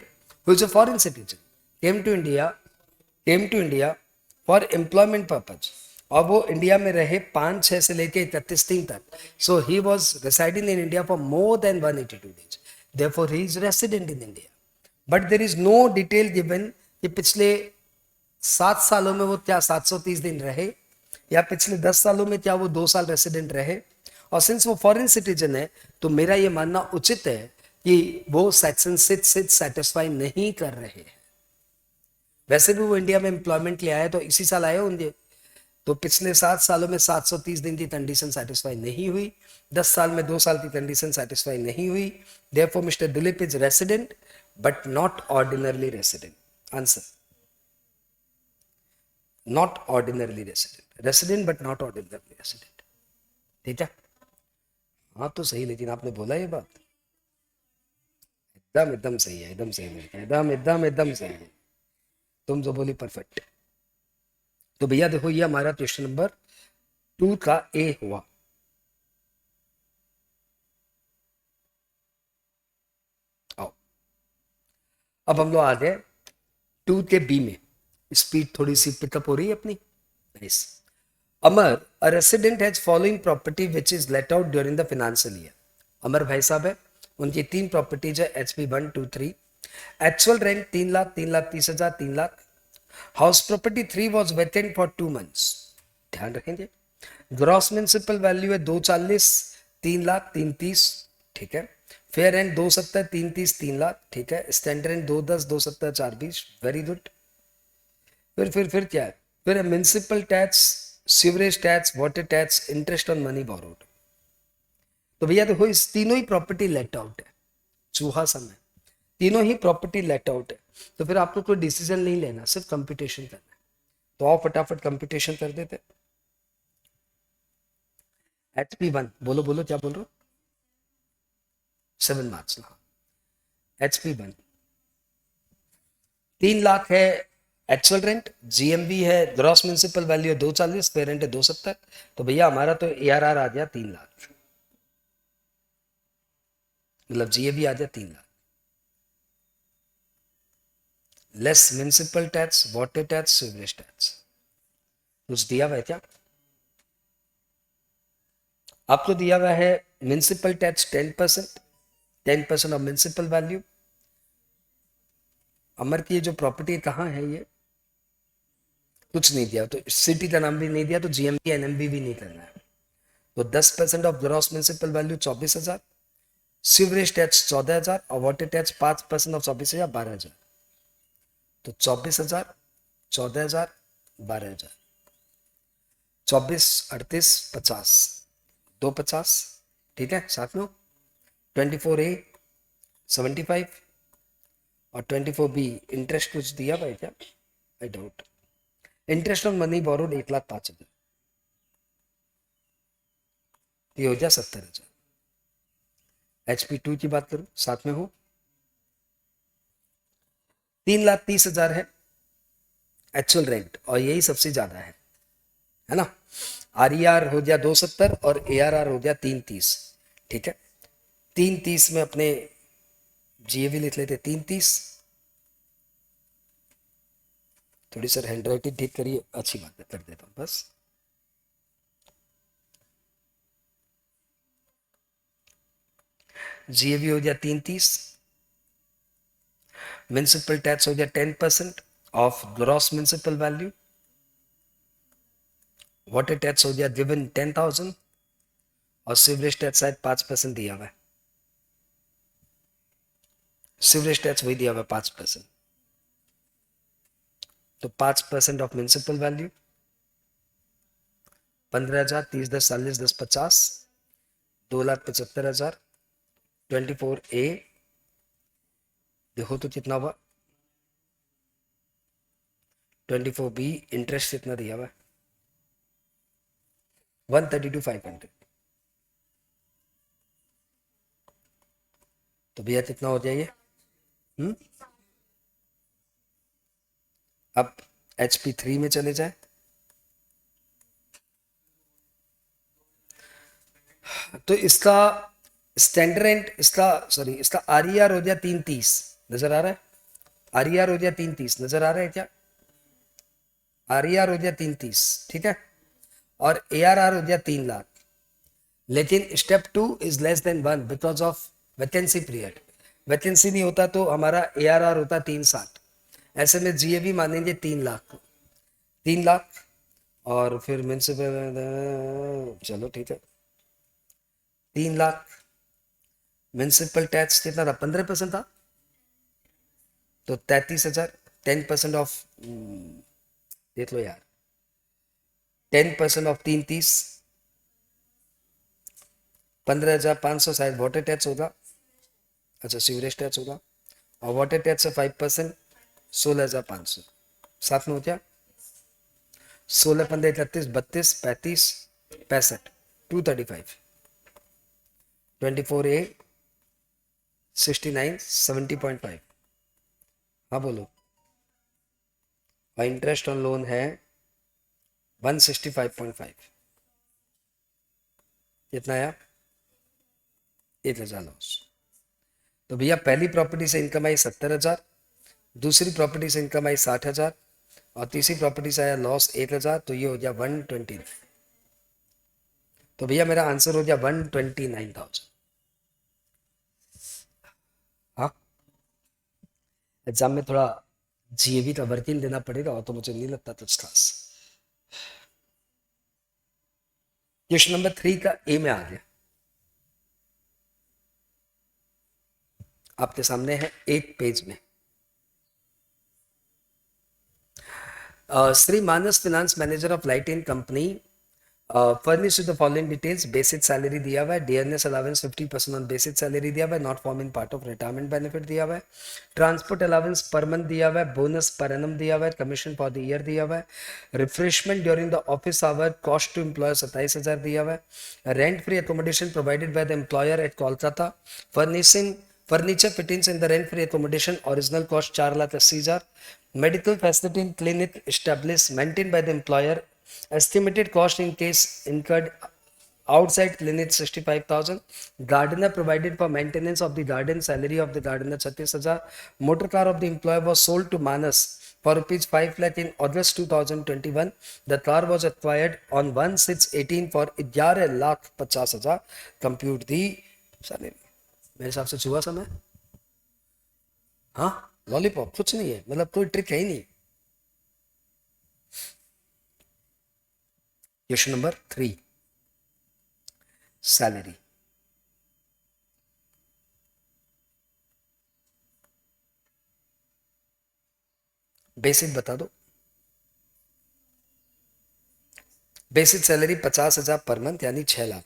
who is a foreign citizen, came to India for employment purpose, और वो India में रहे 5/6 से लेके 31/3 तक. So he was residing in India for more than 182 days. Therefore, he is resident in India. But there is no detail given कि पिछले 7 सालों में वो क्या 730 दिन रहे, या पिछले 10 सालों में क्या वो 2 साल रेसिडेंट रहे. और सिंस वो फॉरेन सिटीजन है, तो मेरा ये मानना उचित है कि वो सेक्शन 6 से सेटिस्फाई नहीं कर रहे हैं. वैसे भी वो इंडिया में एम्प्लॉयमेंट ले आए तो इसी साल आए होंगे, तो पिछले 7 सालों में 730 दिन की कंडीशन सेटिस्फाई नहीं हुई, 10 साल में 2 साल की कंडीशन सेटिस्फाई नहीं हुई. Therefore mister Dilip is resident but not ordinarily resident. Answer, not ordinarily resident, resident but not ordinarily resident. ठीक है, हाँ तो सही, लेकिन आपने बोला ये बात एकदम एकदम सही है, एकदम सही है, एकदम एकदम एकदम सही है, तुम जो बोली परफेक्ट. तो भैया देखो, ये हमारा क्वेश्चन नंबर 2 का ए हुआ. आओ अब हम लोग आ गए 2 के बी में. स्पीड थोड़ी सी पिकअप हो रही है अपनी. Nice. Amar, a resident has following property which is let out during the financial year. Amar भाई साहब है, उनकी 3 प्रॉपर्टीज है, HP 1, 2, 3. Actual rent 3 lakh, 3,30,000, 3 lakh. House property 3 was vacant for 2 months. ध्यान रखेंगे. ग्रॉस म्युनिसिपल वैल्यू है 240, 3 लाख, 330. ठीक है. Fair rent 270, 330, 3 lakh. ठीक है. Standard rent 210, 270, 420. Very good. फिर क्या है? फिर municipal tax, sewerage tax, water tax, interest on money borrowed. तो भैया देखो, इस तीनों ही प्रॉपर्टी लेट आउट है. चूहा समय, तीनों ही प्रॉपर्टी लेट आउट है. तो फिर आपको कोई डिसीजन नहीं लेना, सिर्फ कंप्यूटेशन करना है. तो आओ फटाफट कंप्यूटेशन कर देते. HP 1, बोलो बोलो क्या बोल रहे हो? 7 मार्क्स. HP 1 3 लाख है एक्चुअल रेंट, GMV है, ग्रॉस म्युनिसिपल वैल्यू है 240, पेरेंट है 270. तो भैया हमारा तो ARR आ गया 3 लाख, मतलब GMV आ गया 3 लाख. Less municipal tax, water tax, sewerage tax. कुछ दिया हुआ है क्या? आपको दिया हुआ है municipal tax 10%, 10% of municipal value. Amar की जो प्रॉपर्टी कहाँ है, ये कुछ नहीं दिया, तो सिटी का नाम भी नहीं दिया, तो GMB NMB भी नहीं करना है. तो 10% of gross municipal value 24,000, sewerage tax 14,000 और वाटर टैक्स 5% ऑफ 24,000 12,000. तो 24,000, 14,000, 12,000, 24, 38, 50, 250. ठीक है. साथ में 24A 75 और 24B. इंटरेस्ट कुछ दिया भाई क्या? I doubt. Interest on money borrowed 1,05,000, ये हो जाए 70,000. HP 2 की बात करूं, साथ में हो 3,30,000 है एक्चुअल रेंट, और यही सबसे ज्यादा है ना. RER हो गया 270 और ARR हो गया 330. ठीक है. 330 में अपने GAV लिख लेते 330. थोड़ी सर हैंड राइटिंग ठीक करिए, अच्छी बात है, कर देता हूं बस. GAV हो गया 330, म्युनिसिपल टैक्स हो गया 10% of gross municipal value, water tax हो गया गिवन 10,000 और सीवरेज टैक्स शायद 5% दिया हुआ है, सीवरेज टैक्स वही दिया हुआ है 5%, तो 5% ऑफ म्युनिसिपल वैल्यू 15,000, 30, 10, 40, 10, 50, 2,75,000, 24A, देखो तो कितना हुआ, 24B, इंटरेस्ट कितना दिया हुआ है 132,500, तो भैया कितना हो जाइए। अब HP3 में चले जाए, तो इसका स्टैंडर्ड, इसका सॉरी इसका RER हो गया 330, नजर आ रहा है, RER हो गया 330, नजर आ रहा है क्या, RER हो गया 330, ठीक है, और ARR हो गया 3 लाख, लेकिन step 2 is less than 1 because of vacancy period, vacancy नहीं होता तो हमारा ARR होता 360, ऐसे में GAV मानेंगे 3 लाख, 3 लाख, और फिर म्यूनसिपल, चलो ठीक है, 3 लाख, म्यूनसिपल टैक्स कितना था, 15% था, तो 33,000, 10% ऑफ, देख लो यार, 10% ऑफ 330, 15,500 शायद वाटर टैक्स होगा, अच्छा सीवरेज टैक्स होगा, और वाटर टैक्स से 5%, 16,500, साथ में हो गया 16, 15, 31, 32, 35, 65, 235, 24A, 69, 70.5, हाँ बोलो, और इंटरेस्ट ऑन लोन है 165.5, कितना आया, 1,000 लॉस, तो भैया पहली प्रॉपर्टी से इनकम आई 70,000, दूसरी प्रॉपर्टी से इनकम आई 60,000, और तीसरी प्रॉपर्टी से आया लॉस 1,000, तो ये हो गया 129, तो भैया मेरा आंसर हो गया 129,000। हाँ, एग्जाम में थोड़ा GAV का वर्किंग देना पड़ेगा, और तो मुझे नहीं लगता कुछ खास। क्वेश्चन नंबर 3 का A में आ गया, आपके सामने है 8 पेज में। Shri Manas finance manager of light in company furnish the following details, basic salary दिया हुआ है, dearness allowance 50% on basic salary दिया हुआ है, not forming part of retirement benefit दिया हुआ है, ट्रांसपोर्ट अलावेंस पर मंथ दिया हुआ है, बोनस पर एनम दिया हुआ है, कमीशन फॉर द ईयर दिया हुआ है, refreshment during the office hour, cost to employer 27,000 दिया हुआ है, rent free accommodation provided by the employer at Kolkata, furnishing furniture fittings in the rent free accommodation, original cost 4,80,000, medical facility in clinic established maintained by the employer, estimated cost in case incurred outside clinic 65,000, gardener provided for maintenance of the garden, salary of the gardener 36,000, motor car of the employer was sold to Manas for rupees 5 lakh in August 2021, the car was acquired on 1/6/18 for 11,50,000, compute the salary। मेरे हिसाब से छुआ समय, हाँ lollipop कुछ नहीं है, मतलब कोई ट्रिक है ही नहीं। क्वेश्चन नंबर 3, सैलरी, बेसिक बता दो, बेसिक सैलरी 50,000 पर मंथ यानी 6 lakh,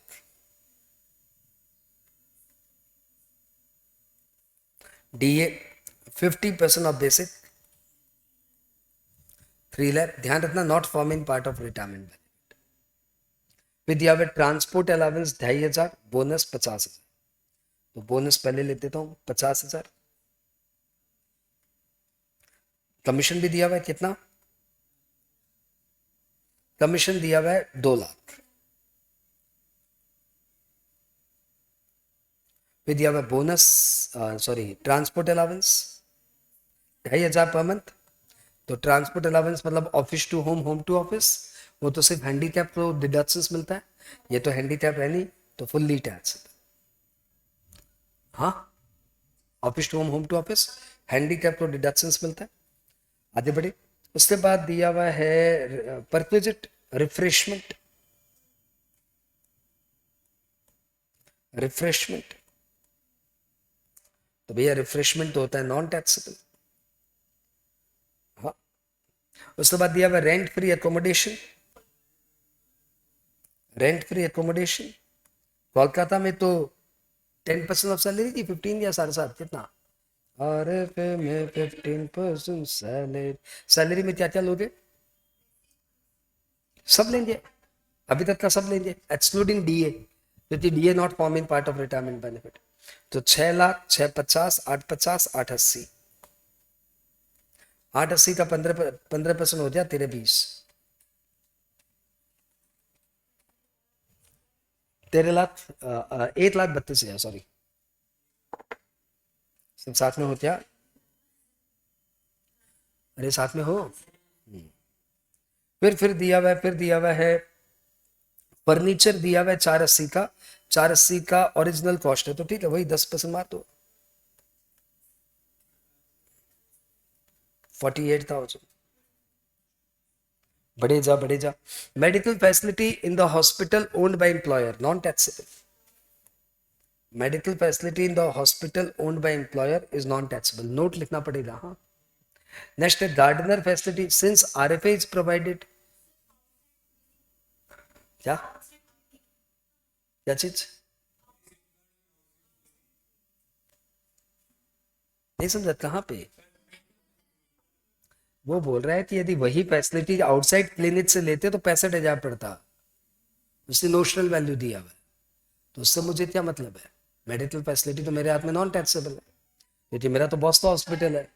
DA 50% of basic 3 lakh, ध्यान रखना not forming part of retirement, with यहाँ पे ट्रांसपोर्ट अलावेंस 2,500, बोनस 50,000, तो बोनस पहले ले देता हूँ 50,000, कमीशन भी दिया हुआ है कितना, कमीशन दिया हुआ है 2 लाख, फिर दिया हुआ है बोनस, सॉरी ट्रांसपोर्ट अलावेंस 2,500 पर मंथ, तो ट्रांसपोर्ट अलावेंस मतलब office to home, home to office, वो तो सिर्फ हैंडीकैप को डिडक्शंस मिलता है, ये तो हैंडीकैप है नहीं, तो फुल्ली टैक्स, हाँ office to home, home to office, handicap को डिडक्शंस मिलता है, आगे बढ़े। उसके बाद दिया हुआ है परक्विजिट, रिफ्रेशमेंट, रिफ्रेशमेंट, तो भैया रिफ्रेशमेंट तो होता है नॉन टैक्सेबल। हाँ, उसके बाद दिया हुआ rent free accommodation, rent free accommodation Kolkata में तो 10% ऑफ सैलरी थी, 15 या 7.5 कितना, और फिर में 15% सैलरी, सैलरी में क्या क्या लोगे, सब लेंगे, अभी तक का सब लेंगे एक्सक्लूडिंग डीए, क्योंकि DA not forming part of retirement benefit. तो 6 लाख, 650, 850, 880, 880 का 15% हो गया तेरे 20, तेरह लाख, 1,32,000, सॉरी, सब साथ में हो क्या, अरे साथ में हो। फिर दिया हुआ है, फिर दिया हुआ है फर्नीचर, दिया हुआ है 480 का, 480 का ओरिजिनल कॉस्ट है, तो ठीक है वही 10% मार दो, 48,000। बढ़े जा, बढ़े जा। Medical facility in the hospital owned by employer, non taxable, medical facility in the hospital owned by employer is non taxable, note लिखना पड़ेगा। हाँ, नेक्स्ट है gardener facility since RFA is provided, क्या क्या चीज, नहीं समझा कहाँ पे, वो बोल रहा है कि यदि वही फैसिलिटी आउटसाइड क्लिनिक से लेते तो 65,000 पड़ता, उसने नोशनल वैल्यू दिया हुआ है, तो उससे मुझे क्या मतलब है, मेडिकल फैसिलिटी तो मेरे हाथ में नॉन टैक्सेबल है, क्योंकि मेरा तो बॉस का हॉस्पिटल है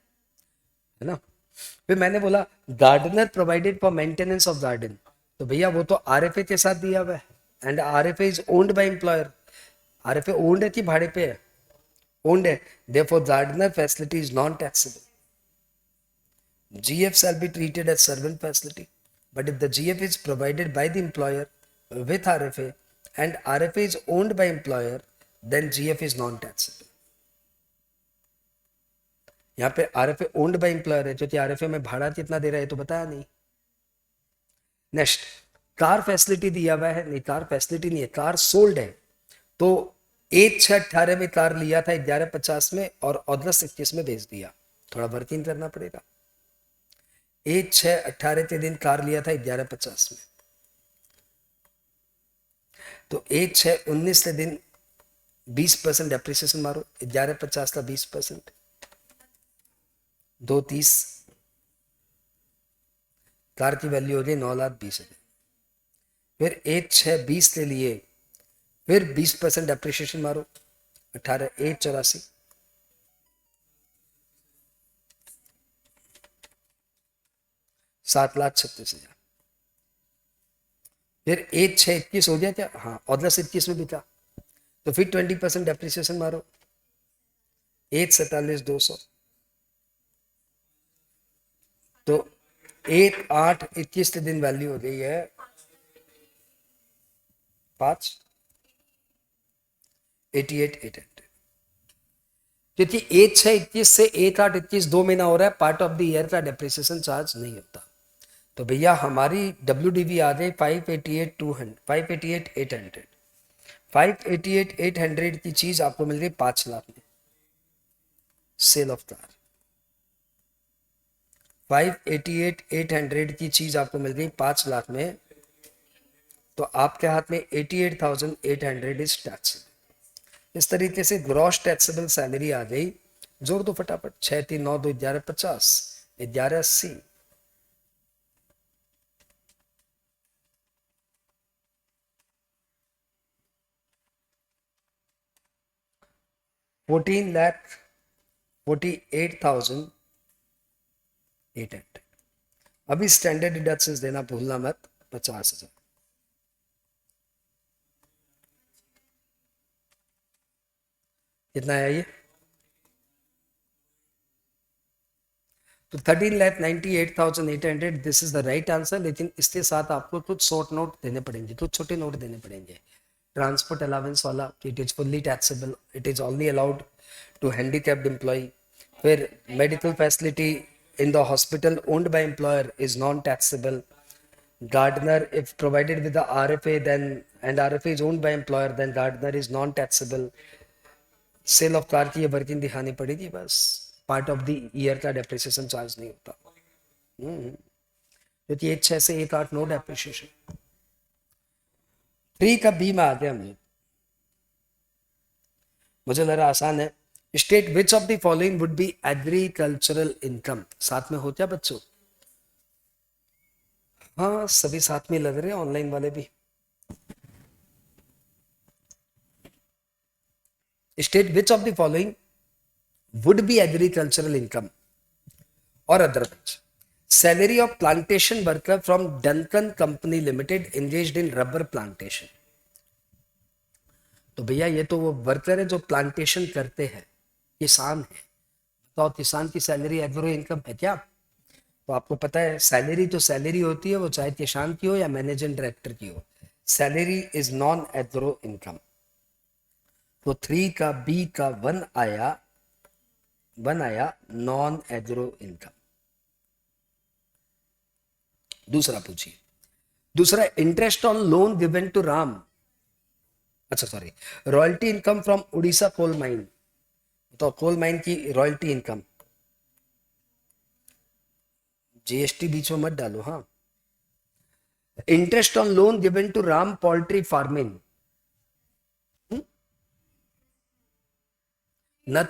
ना। फिर मैंने बोला gardener provided for maintenance of garden, तो भैया वो तो आरएफए के साथ दिया हुआ है, and RFA is owned by employer, RFA owned है कि भाड़े पे है, ओन्ड है, therefore gardener facility is non taxable. GF shall be treated as servant facility, but if the GF is provided by the employer with RFA and RFA is owned by employer, then GF is non-taxable. यहाँ पे RFA owned by employer है, क्योंकि RFA में भाड़ा कितना दे रहा है तो बताया नहीं। नेक्स्ट, कार फैसिलिटी दिया हुआ है, नहीं कार फैसिलिटी नहीं है, कार सोल्ड है, तो 1/6/18 में कार लिया था 11/50 में और 10/21 में बेच दिया, थोड़ा वर्किंग करना पड़ेगा। 1/6/18 के दिन कार लिया था 11/50 में, तो 1/6/19 के दिन 20% डेप्रिसिएशन मारो, 11/50 का 20%, 2/30, कार की वैल्यू हो गई 9,20,000। फिर 1/6/20 के लिए फिर 20% डेप्रिसिएशन मारो, 18/1/84, 7,36,000। फिर 1/6/21 हो गया क्या, हाँ, और 10/21 में बिका, तो फिर 20% डेप्रिसिएशन मारो, 1,47,200, तो 1/8/21 के दिन वैल्यू हो गई है 5,88,800, क्योंकि 1/6/21 से 1/8/21 2 महीना हो रहा है, पार्ट ऑफ द ईयर का डेप्रिसिएशन चार्ज नहीं होता, तो भैया हमारी WDV आ गई 588,200, 588,800, 588,800 की चीज आपको मिल गई 5 लाख में, सेल ऑफ कार। 588,800 की चीज आपको मिल गई 5 लाख में, तो आपके हाथ में 88,800 इज टैक्सेबल। इस तरीके से ग्रॉस टैक्सेबल सैलरी आ गई, जोड़ दो फटाफट, 6,3,9,2 11,50, 11,80, 14,48,800। अभी स्टैंडर्ड डिडक्शंस देना भूलना मत, 50,000, कितना है ये, तो 13,98,800, this is the right answer. लेकिन इसके साथ आपको कुछ शॉर्ट नोट देने पड़ेंगे, कुछ छोटे नोट देने पड़ेंगे। ट्रांसपोर्ट अलाउंस वाला, it is fully taxable, it is only allowed to handicapped employ. फिर medical facility in the hospital owned by employer is non-taxable. Gardener, if provided with the RFA, then and RFA is owned by employer, then gardener is non-taxable. Sale of car की ये working दिखानी पड़ेगी, बस part of the year का depreciation charge नहीं होता, क्योंकि 1/6 से 1/8 नो डेप्रिसिएशन। 3 का बी में आ गया हम लोग, मुझे लग रहा आसान है। State which of the following would be agricultural income, साथ में हो क्या बच्चों? हाँ सभी साथ में लग रहे हैं, ऑनलाइन वाले भी। State which of the following would be agricultural income और otherwise. Salary of plantation worker from Duncan company limited engaged in rubber plantation. तो भैया ये तो वो वर्कर है जो प्लांटेशन करते हैं, किसान है। तो किसान की सैलरी एग्रो इनकम है क्या? तो आपको पता है सैलरी तो सैलरी होती है, वो चाहे किसान की हो या मैनेजिंग डायरेक्टर की हो। Salary is non agro income. तो 3 का बी का 1 आया नॉन एग्रो इनकम। दूसरा पूछिए। दूसरा, interest on loan given to Ram, अच्छा sorry, royalty income from Orissa coal mine. तो कोल माइन की रॉयल्टी इनकम, जीएसटी बीच में मत डालो, हाँ। Interest on loan given to Ram poultry farming, न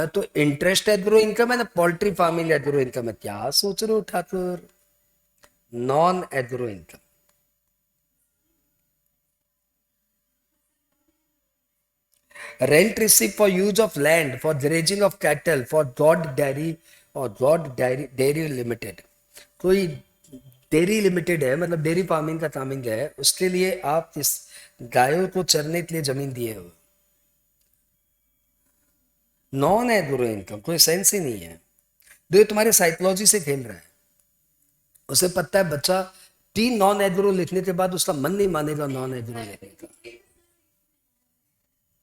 तो इंटरेस्ट एग्रो इनकम है ना पोल्ट्री फार्मिंग एग्रो इनकम है। क्या सोच रहे हो Thakur? Non agro income. Rent receive for use of land for grazing of cattle for God dairy और गॉड डेयरी लिमिटेड। कोई डेयरी लिमिटेड है, मतलब डेयरी फार्मिंग का कामिंग है, उसके लिए आप इस गायों को चरने के लिए जमीन दिए हो। नॉन एग्रो इनकम, कोई सेंस ही नहीं है। जो तुम्हारे साइकोलॉजी से खेल रहा है, उसे पता है बच्चा 3 नॉन एग्रो लिखने के बाद उसका मन नहीं मानेगा नॉन एग्रो लिखने का।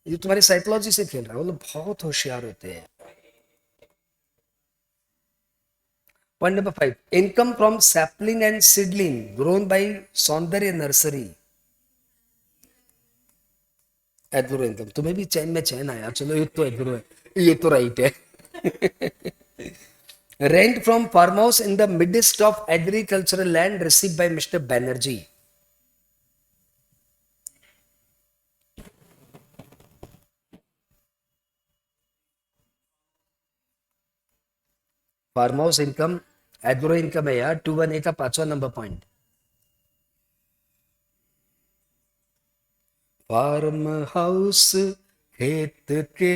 ये तुम्हारी साइकोलॉजी से खेल रहा है, वो लोग बहुत होशियार होते हैं। Point number 5, income from sapling and seedling grown by सौंदर्य नर्सरी, एग्रो इनकम। तुम्हें भी चैन में चैन आया, चलो ये तो एग्रो है, ये तो राइट है। Rent from farm house in the midst of agricultural land receive by mister Banerjee. Farm house income agro income है यार। 21A का 5वां नंबर पॉइंट। फार्म हाउस खेत के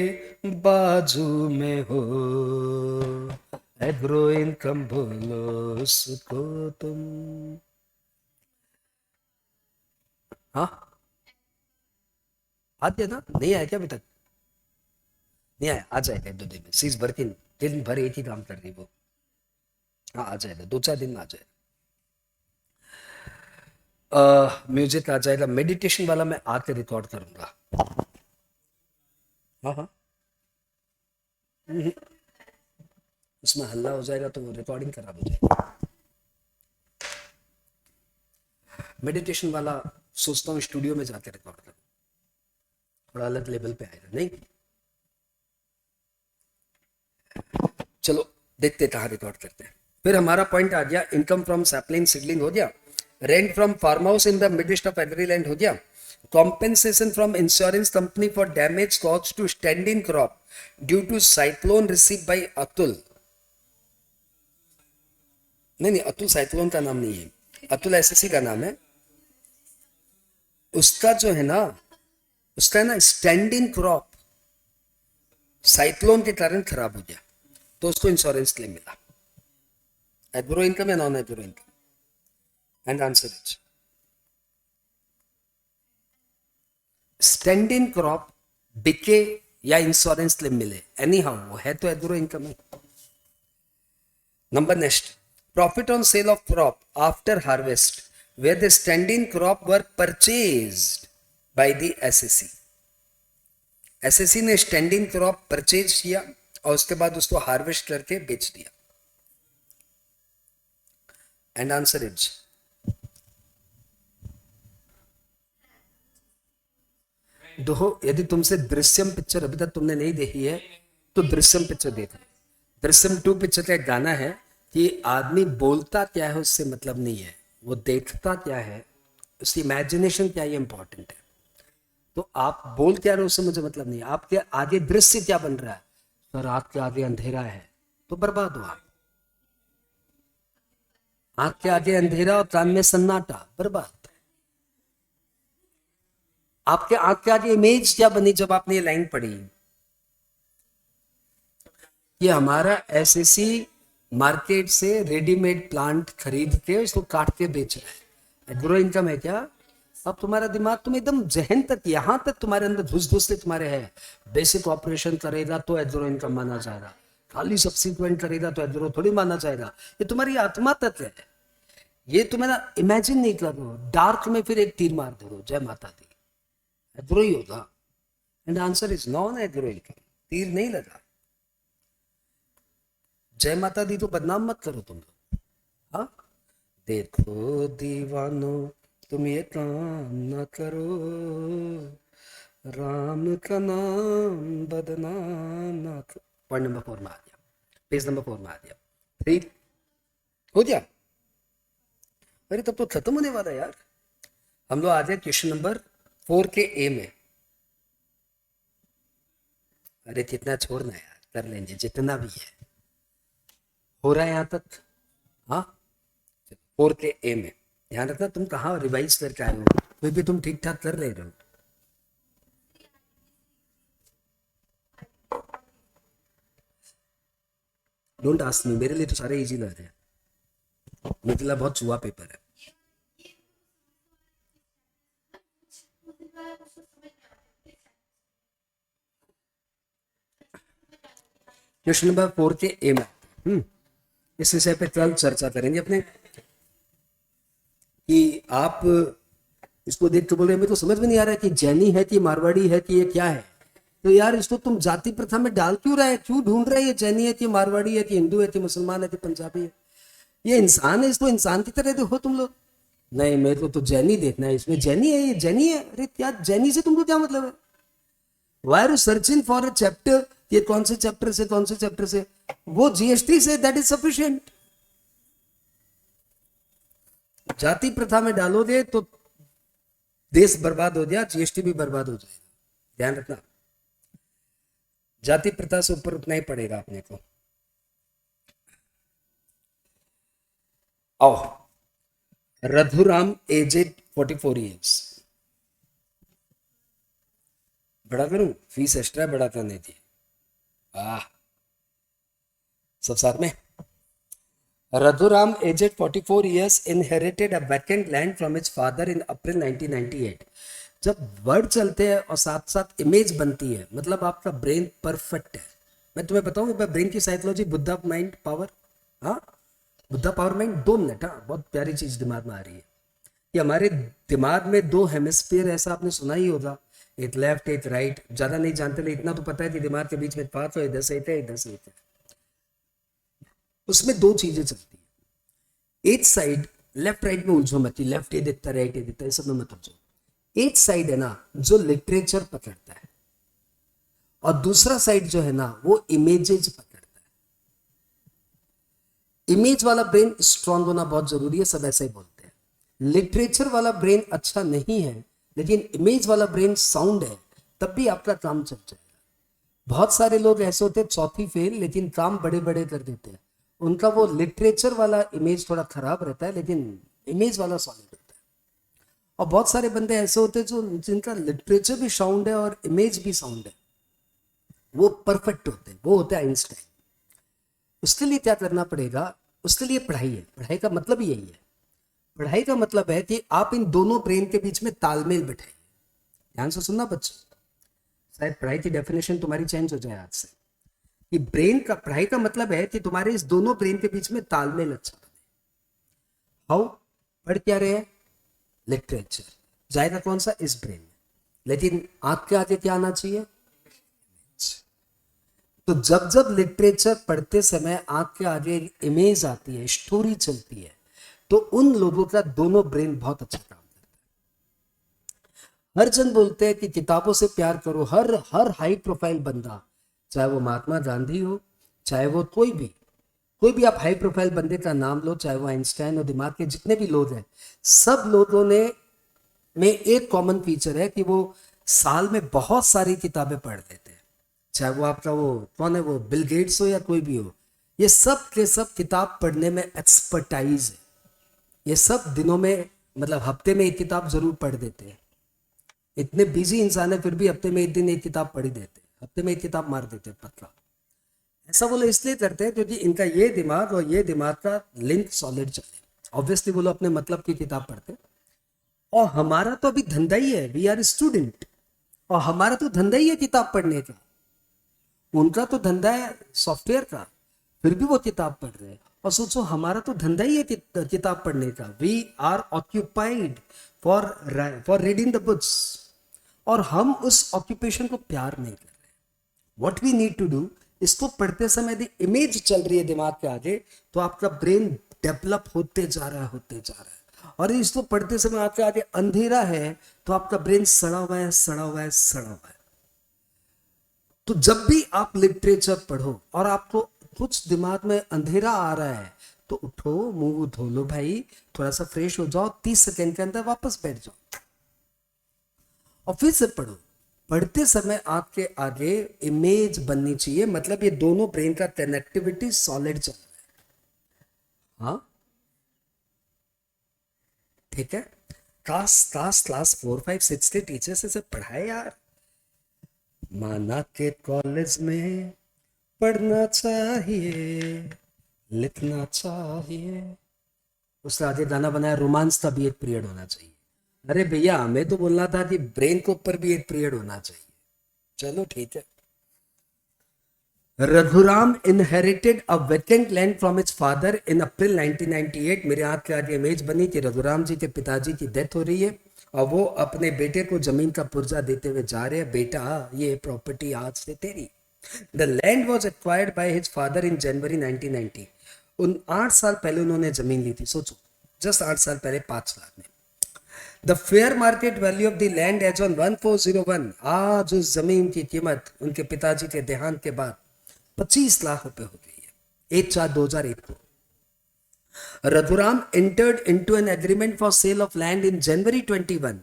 बाजू में हो, एग्रो इनकम बोलो उसको तुम। हाँ आते ना, नहीं आया क्या अभी तक? नहीं आया, आ जाएगा 2 दिन में। सीज भर के दिन भर एक ही काम कर रही वो। हाँ आ जाएगा, 2-4 दिन में आ जाएगा। म्यूजिक आ जाएगा। मेडिटेशन वाला मैं आके रिकॉर्ड करूंगा। हाँ हाँ, उसमें हल्ला हो जाएगा तो वो रिकॉर्डिंग खराब हो जाएगी। मेडिटेशन वाला सोचता हूँ स्टूडियो में जाके रिकॉर्ड करूँ, थोड़ा अलग लेवल पे आएगा। नहीं चलो देखते कहाँ रिकॉर्ड करते हैं। फिर हमारा पॉइंट आ गया, इनकम फ्रॉम सैपलिंग सीडलिंग हो गया, rent from farm house in the midst of agri land हो गया, compensation from insurance company for damage cause to standing crop due to cyclone receive by Atul. नहीं अतुल साइक्लोन का नाम नहीं है, अतुल एसएससी का नाम है। उसका जो है ना, उसका है ना स्टैंडिंग क्रॉप साइक्लोन के कारण खराब हो गया, तो उसको इंश्योरेंस क्लेम मिला। एग्रो इनकम या non agro income? And answer is standing crop बिके या इंश्योरेंस क्लेम मिले, एनी हाउ वो है तो एग्रो इनकम है। Number next, profit on sale of crop after harvest where the standing crop were purchased by the SSC। SSC ने standing crop purchase किया और उसके बाद उसको हार्वेस्ट करके बेच दिया। एंड आंसर इज, देखो यदि तुमसे दृश्यम पिक्चर अभी तक तुमने नहीं देखी है तो दृश्यम पिक्चर देखो। दृश्यम 2 पिक्चर का एक गाना है कि आदमी बोलता क्या है उससे मतलब नहीं है, वो देखता क्या है, उसकी इमेजिनेशन क्या है, इंपॉर्टेंट है। तो आप बोल क्या रहे हो उससे मुझे मतलब नहीं है, आपके आगे दृश्य क्या बन रहा है, तो रात के आगे अंधेरा है तो बर्बाद हो आप। आंख के आगे अंधेरा और कान में सन्नाटा, बर्बाद। आपके आंख के आगे इमेज क्या बनी जब आपने ये लाइन पढ़ी कि हमारा एसएससी मार्केट से रेडीमेड प्लांट खरीद के उसको काट के बेच रहा है, ग्रो इनकम है क्या? अब तुम्हारा दिमाग तुम एकदम जहन तक, यहां तक तुम्हारे अंदर घुस घुस से तुम्हारे है, बेसिक ऑपरेशन करेगा तो एग्रो इनकम माना जाएगा, खाली सब्सिक्वेंट करेगा तो एग्रो थोड़ी माना जाएगा। ये तुम्हारी आत्मा तक है, ये तुम्हारा इमेजिन नहीं कर रहे हो। डार्क में फिर एक तीर मार दो, जय माता दी, एग्रो ही होगा। And answer is non agro income, तीर नहीं लगा। जय माता दी तो बदनाम मत करो तुम लोग। हाँ, देखो दीवानो तुम ये काम न करो, राम का नाम बदनाम न करो। पॉइंट नंबर 4 में आ गया, पेज नंबर 4 में आ गया। 3 हो गया। अरे तब तो खत्म होने वाला यार। हम लोग आ जाए क्वेश्चन नंबर 4 के ए में। अरे कितना छोड़ना यार, कर लेंगे जितना भी है, हो रहा है यहां तक। हाँ, 4 के ए में ध्यान रखना, तुम कहाँ रिवाइज करके आए हो, कोई भी तुम ठीक ठाक कर रहे हो। डोंट आस्क मी, मेरे लिए तो सारे इजी लग रहे हैं, मेरे लिए बहुत चुआ पेपर है। क्वेश्चन नंबर 4 के ए में इस विषय पे कल चर्चा करेंगे अपने, कि आप इसको देख के बोल रहे हैं तो समझ में नहीं आ रहा है कि जैनी है कि मारवाड़ी है कि ये क्या है। तो यार इसको तुम जाति प्रथा में डाल क्यों रहे हैं, क्यों ढूंढ रहे हैं ये जैनी है कि मारवाड़ी है कि हिंदू है कि मुसलमान है कि पंजाबी है? ये इंसान है, इसको इंसान की तरह देखो तुम लोग। नहीं, मेरे को तो जैनी देखना है, इसमें जैनी है, ये जैनी है। अरे क्या जैनी से तुमको क्या मतलब है? Why are you searching for a chapter, ये कौन से चैप्टर से कौन से चैप्टर से, वो जीएसटी से, दैट इज सफिशिएंट। जाति प्रथा में डालोगे तो देश बर्बाद हो गया, जीएसटी भी बर्बाद हो जाएगा, ध्यान रखना। जाति प्रथा से ऊपर उतना ही पड़ेगा अपने को। आओ, रघुराम एजेड 44 ईयर्स। बड़ा करूं, फीस एक्स्ट्रा बड़ा करने थी। सब साथ में। Raghuram aged 44 years inherited a vacant land from his father in April 1998। जब वर्ड चलते हैं और साथ साथ इमेज बनती है, मतलब आपका ब्रेन परफेक्ट है। मैं तुम्हें बताऊंगा ब्रेन की साइकोलॉजी, बुद्धा माइंड पावर। हाँ, बुद्धा पावर माइंड, 2 मिनट। हाँ, बहुत प्यारी चीज दिमाग में आ रही है कि हमारे दिमाग में 2 हेमिस्फीयर, ऐसा आपने सुना ही होगा, एक लेफ्ट एक राइट। ज्यादा नहीं जानते, लेकिन इतना तो पता है कि दिमाग के बीच में पाथ है, इधर से है, इधर से है। उसमें 2 चीजें चलती है। एक साइड, लेफ्ट राइट में उलझो मत, लेफ्ट ये देखता राइट ये देखता, सब में मत उलझो। एक साइड है ना जो लिटरेचर पकड़ता है, और दूसरा साइड जो है ना वो इमेजेस पकड़ता है। इमेज वाला ब्रेन स्ट्रांग होना बहुत जरूरी है, सब ऐसा ही बोलते हैं। लिटरेचर वाला ब्रेन अच्छा नहीं है, लेकिन इमेज वाला ब्रेन साउंड है, तब भी आपका काम चल जाएगा। बहुत सारे लोग ऐसे होते हैं चौथी फेल, लेकिन काम बड़े बड़े कर देते हैं। उनका वो लिटरेचर वाला इमेज थोड़ा खराब रहता है, लेकिन इमेज वाला सॉलिड होता है। और बहुत सारे बंदे ऐसे होते हैं जो जिनका लिटरेचर भी साउंड है और इमेज भी साउंड है, वो परफेक्ट होते हैं, वो होते हैं आइंस्टाइन। उसके लिए क्या करना पड़ेगा? उसके लिए पढ़ाई है। पढ़ाई का मतलब यही है, पढ़ाई का मतलब है कि आप इन दोनों ब्रेन के बीच में तालमेल बैठाइए। ध्यान से सुनना बच्चों, शायद पढ़ाई की डेफिनेशन तुम्हारी चेंज हो जाए आज से। कि ब्रेन का, पढ़ाई का मतलब है कि तुम्हारे इस दोनों ब्रेन के बीच में तालमेल अच्छा बने। हाउ? पढ़ क्या रहे हैं? लिटरेचर। जाएगा कौन सा? इस ब्रेन में, लेकिन आंख के आगे क्या आना चाहिए? तो जब जब लिटरेचर पढ़ते समय आंख के आगे इमेज आती है, स्टोरी चलती है, तो उन लोगों का दोनों ब्रेन बहुत अच्छा काम करता है। हर जन बोलते हैं कि किताबों से प्यार करो, हर हर हाई प्रोफाइल बंदा, चाहे वो महात्मा गांधी हो, चाहे वो कोई भी आप हाई प्रोफाइल बंदे का नाम लो, चाहे वो आइंस्टाइन और दिमाग के जितने भी लोग हैं, सब लोगों ने में एक कॉमन फीचर है कि वो साल में बहुत सारी किताबें पढ़ लेते हैं। चाहे वो आपका वो कौन है, वो बिल गेट्स हो या कोई भी हो, ये सब के सब किताब पढ़ने में एक्सपर्टाइज है। ये सब दिनों में, मतलब हफ्ते में एक किताब जरूर पढ़ देते हैं। इतने बिजी इंसान है फिर भी हफ्ते में एक दिन एक किताब पढ़ ही देते हैं, हफ्ते में एक किताब मार देते हैं पतला। ऐसा वो लोग इसलिए करते हैं क्योंकि इनका ये दिमाग और ये दिमाग का लिंक सॉलिड चले। ऑब्वियसली वो लोग अपने मतलब की किताब पढ़ते हैं। और हमारा तो अभी धंधा ही है, वी आर स्टूडेंट, और हमारा तो धंधा ही है किताब पढ़ने का। उनका तो धंधा है सॉफ्टवेयर का, फिर भी वो किताब पढ़ रहे हैं। और सोचो हमारा तो धंधा ही है किताब पढ़ने का। We are occupied for for reading the books, और हम उस ऑक्यूपेशन को प्यार नहीं कर रहे। What we need to do, इसको पढ़ते समय यदि इमेज चल रही है दिमाग के आगे, तो आपका ब्रेन डेवलप होते जा रहा है, होते जा रहा है। और इसको पढ़ते समय आपके आगे अंधेरा है, तो आपका ब्रेन सड़ा हुआ है, सड़ा हुआ है, सड़ा हुआ है। तो जब भी आप लिटरेचर पढ़ो और आपको कुछ दिमाग में अंधेरा आ रहा है, तो उठो, मुंह धो लो भाई, थोड़ा सा फ्रेश हो जाओ, 30 सेकंड के अंदर वापस बैठ जाओ और फिर से पढ़ो। पढ़ते समय आपके आगे इमेज बननी चाहिए, मतलब ये दोनों ब्रेन का कनेक्टिविटी सॉलिड चल रहा है। हाँ ठीक है। क्लास 4, 5, 6 के टीचर से पढ़ाए यार। माना के कॉलेज में पढ़ना चाहिए, लिखना चाहिए। उसने आगे गाना बनाया, रोमांस का भी एक पीरियड होना चाहिए। अरे भैया हमें तो बोलना था कि ब्रेन के ऊपर भी एक पीरियड होना चाहिए। चलो ठीक है। Raghuram inherited a vacant land from his father in April 1998। मेरे हाथ के आगे इमेज बनी कि रघुराम जी के पिताजी की डेथ हो रही है और वो अपने बेटे को जमीन का पुर्जा देते हुए जा रहे हैं, बेटा ये प्रॉपर्टी आज से तेरी। The land was acquired by his father in January 1990। उन 8 साल पहले उन्होंने जमीन ली थी, सोचो, जस्ट 8 साल पहले, 5 लाख में। The fair market value of the land as on 1401, आज उस जमीन की कीमत उनके पिताजी के देहांत के बाद 25 लाख रुपए हो गई है, 1/4/2001 को। Raghuram entered into an agreement for sale of land in January 21,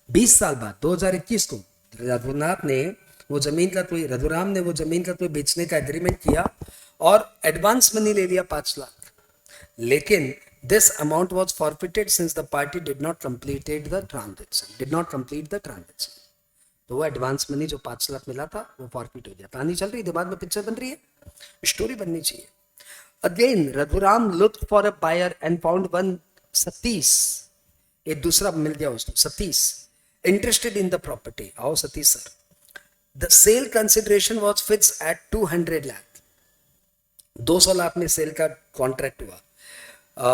20 साल बाद 2021 को रघुनाथ ने रघुराम ने वो जमीन का कोई बेचने का एग्रीमेंट किया और एडवांस मनी ले लिया 5 लाख। लेकिन this amount was forfeited since the party did not complete the transaction. तो वो एडवांस मनी जो 5 लाख मिला था वो फॉरफिट हो गया। कहानी चल रही है, दिमाग में पिक्चर बन रही है, स्टोरी बननी चाहिए। Again Raghuram looked for a buyer and found one Satish, एक दूसरा मिल गया उसको, Satish, interested in the property. आओ Satish sir. The sale consideration was fixed at 200 lakh, 200 lakh में सेल का कॉन्ट्रैक्ट हुआ।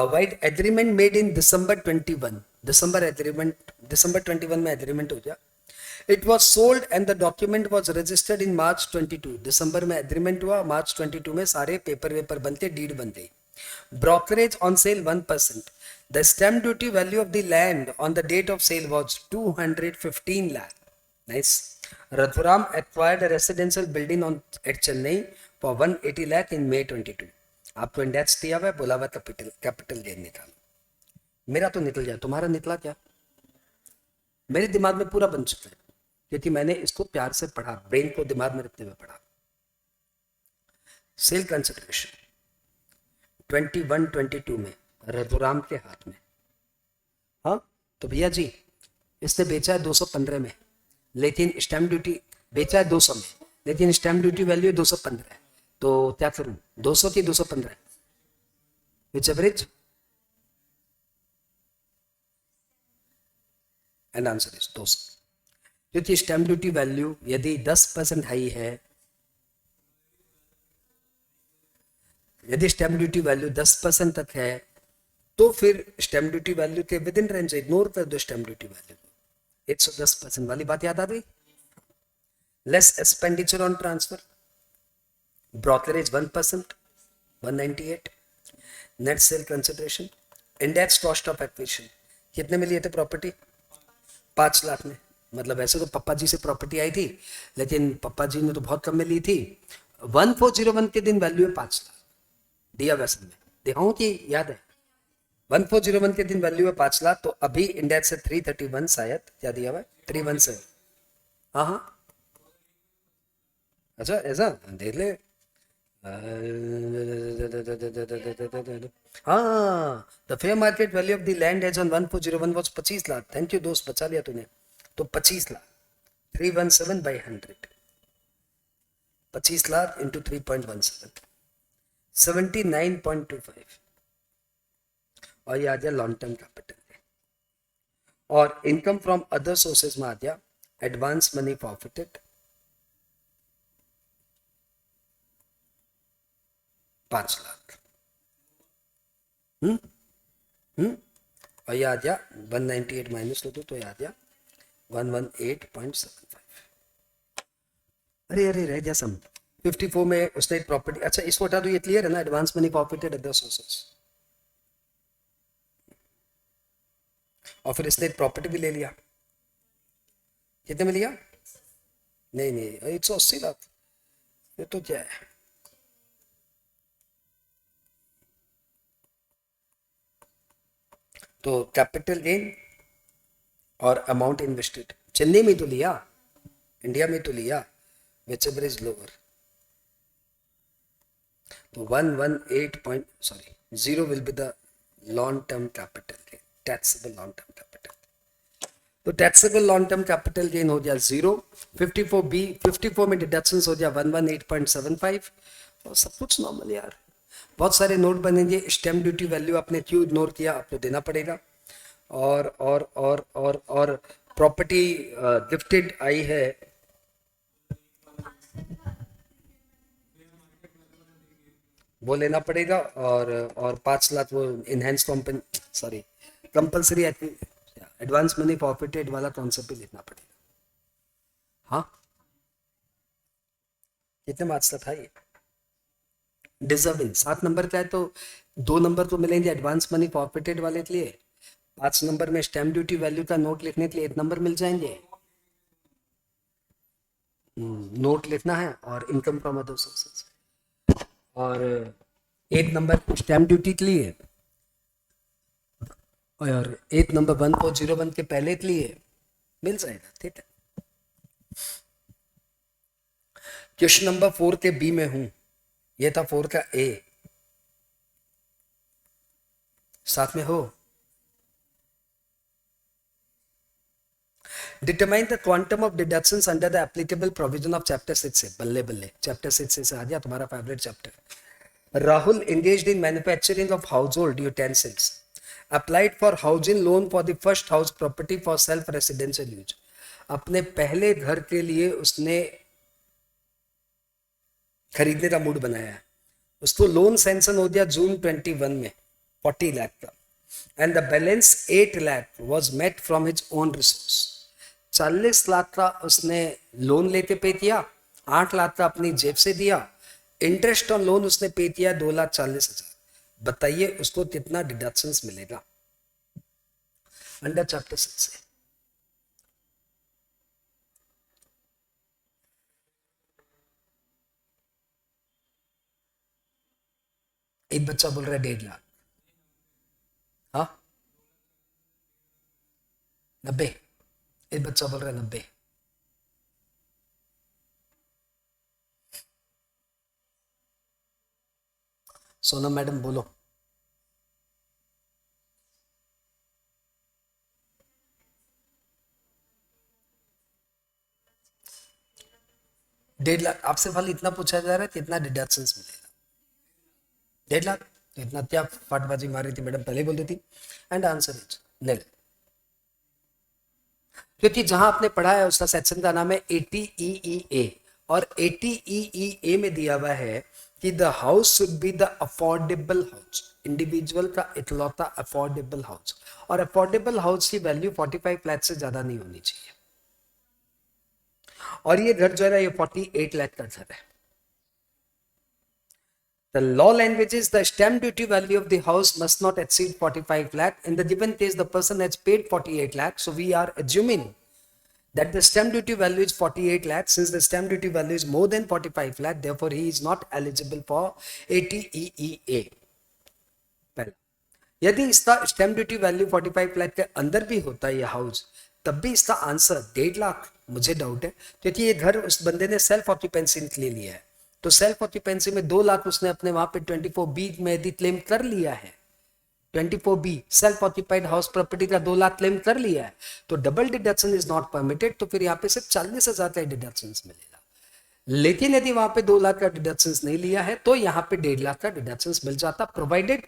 White agreement made in December 21, दिसंबर 21 में एग्रीमेंट हो गया। It was sold and the document was registered in March 22. दिसंबर में एग्रीमेंट हुआ, मार्च 22 में सारे पेपर बनते, डीड बन गई। Brokerage on sale 1%. The stamp duty value of the land on the date of sale was 215 lakh. Nice. Raghuram acquired a residential building at Chennai for 180 lakh in May 22. आपको index दिया हुआ है, बोला हुआ capital gain निकालो। मेरा तो निकल गया, तुम्हारा निकला क्या? मेरे दिमाग में पूरा बन चुका है क्योंकि मैंने इसको प्यार से पढ़ा, ब्रेन को दिमाग में रखते हुए पढ़ा। सेल कंसिडरेशन 21-22 में रघुराम के हाथ में। हाँ तो भैया जी इसने बेचा है 215 में, लेकिन स्टैम्प ड्यूटी बेचा है 200 में, लेकिन स्टैम्प ड्यूटी वैल्यू 215 है, तो क्या करूं, 200 की 215, विच एवरेज? And answer is 200। क्योंकि स्टैम्प ड्यूटी वैल्यू यदि 10% हाई है, यदि स्टैम्प ड्यूटी वैल्यू 10% तक है, तो फिर स्टैम्प ड्यूटी वैल्यू के विद इन रेंज इग्नोर कर दो स्टैम्प ड्यूटी वैल्यू को। 110% वाली बात याद आ गई। Less expenditure on transfer, brokerage 1%, 198। Net sale consideration index cost of acquisition कितने में लिए थे प्रॉपर्टी? 5 लाख में। मतलब ऐसे तो पप्पा जी से प्रॉपर्टी आई थी, लेकिन पप्पा जी ने तो बहुत कम में ली थी। 1401 के दिन वैल्यू है 5 लाख, दिया वैसे में दिखाऊं कि याद है? 1401 के दिन वैल्यू है 5 लाख, तो अभी इंडेक्स है 331 शायद, क्या दिया हुआ है 317। हाँ हाँ, अच्छा ऐसा देख ले। हाँ, the fair market value of the land as on 1401 was 25 lakh. Thank you दोस्त, बचा लिया तूने। तो 25 लाख, 317/100, 25 लाख इंटू 3.17, 79.25। और ये आ गया लॉन्ग टर्म कैपिटल। और इनकम फ्रॉम अदर सोर्सेज में आ गया एडवांस मनी प्रॉफिटेड 5 लाख। हम्म हम्म और ये आ गया 198 माइनस कर दो तो ये आ गया 118.75। अरे अरे रह गया सम 54 में उसने प्रॉपर्टी। अच्छा इसको हटा दो, ये क्लियर है ना? Advance money profited other sources, और फिर इसने प्रॉपर्टी भी ले लिया। कितने में लिया? नहीं नहीं, 180 लाख। ये तो क्या है? तो कैपिटल गेन और अमाउंट इन्वेस्टेड चेन्नई में तो लिया, इंडिया में तो लिया, विच एवर इज लोअर। तो 118 point sorry 0 will be the long term capital gain, taxable long term capital. तो taxable long term capital gain हो गया 0। 54B 54 में डिडक्शन हो गया 118.75। और सब कुछ नॉर्मल यार। बहुत सारे नोट बनेंगे। स्टैम्प ड्यूटी वैल्यू आपने क्यों इग्नोर किया? आपको देना पड़ेगा। और प्रॉपर्टी गिफ्टेड आई है, वो लेना पड़ेगा। और 5 लाख वो enhance company sorry compulsory advance money profited वाला कॉन्सेप्ट भी लिखना पड़ेगा। हाँ, कितने मार्क्स का था ये? डिजर्विंग 7 नंबर का है, तो 2 नंबर तो मिलेंगे एडवांस मनी प्रॉफिटेड वाले के लिए। 5 नंबर में स्टैम्प ड्यूटी वैल्यू का नोट लिखने के लिए 1 नंबर मिल जाएंगे। नोट लिखना है और इनकम फ्रॉम अदर सोर्सेज, और 1 नंबर स्टैम्प ड्यूटी के लिए, और 1 नंबर 1401 के पहले के लिए मिल जाएगा। ठीक है, क्वेश्चन नंबर 4 के बी में हूं। ये था 4 का ए, साथ में हो। Determine the quantum of deductions under the applicable provision of chapter 6 से। बल्ले बल्ले, चैप्टर 6 से आ गया तुम्हारा favourite chapter. Rahul engaged in manufacturing of household utensils, applied for housing loan for the first house property for self residential use। अपने पहले घर के लिए उसने खरीदने का मूड बनाया है। उसको लोन सैंक्शन हो गया जून 21 में 40 लाख का, and the balance 8 lakh was met from his own resource. 40 lakh का उसने लोन लेके पे किया, 8 लाख का अपनी जेब से दिया। इंटरेस्ट ऑन लोन उसने पे किया 2,40,000। बताइए उसको कितना डिडक्शंस मिलेगा अंडर चैप्टर 6 से? एक बच्चा बोल रहा है 1.5 लाख। हाँ, 90। एक बच्चा बोल रहा है 90। सोनम मैडम बोलो। डेढ़ लाख आपसे वाले इतना पूछा जा रहा है कितना डिडक्शंस मिलेगा? 1.5 लाख। तो इतना क्या फटबाजी मारी थी मैडम, पहले बोल दी थी। एंड आंसर इज नील, क्योंकि जहां आपने पढ़ा है उसका सेक्शन का नाम है 80EEA, और 80EEA में दिया हुआ है कि the house should be the affordable house, individual का इकलौता अफोर्डेबल हाउस। और अफोर्डेबल हाउस की वैल्यू 45 लाख से ज्यादा नहीं होनी चाहिए। और ये घर जो है ना, ये 48 लाख का घर है। The law language is the stamp duty value of the house must not exceed 45 lakh. In the given case, the person has paid 48 lakh. So we are assuming that the stamp duty value is 48 lakh. Since the stamp duty value is more than 45 lakh, therefore he is not eligible for ATEEA. पहला, यदि इसका stamp duty value 45 lakh के अंदर भी होता है ये house, तब भी इसका आंसर 1.5 लाख मुझे डाउट है, क्योंकि ये घर उस बंदे ने सेल्फ ऑक्यूपेंसी के लिए लिया है। तो सेल्फ ऑक्यूपेंसी में 2 लाख उसने अपने वहां पे 24B में यदि क्लेम कर लिया है, 24B self occupied house property का 2 लाख क्लेम कर लिया है, तो double deduction is not permitted. तो फिर यहाँ पे सिर्फ 40,000 का डिडक्शन मिलेगा। लेकिन यदि वहां पे 2 लाख का डिडक्शन नहीं लिया है तो यहाँ पे 1.5 लाख का डिडक्शन मिल जाता, provided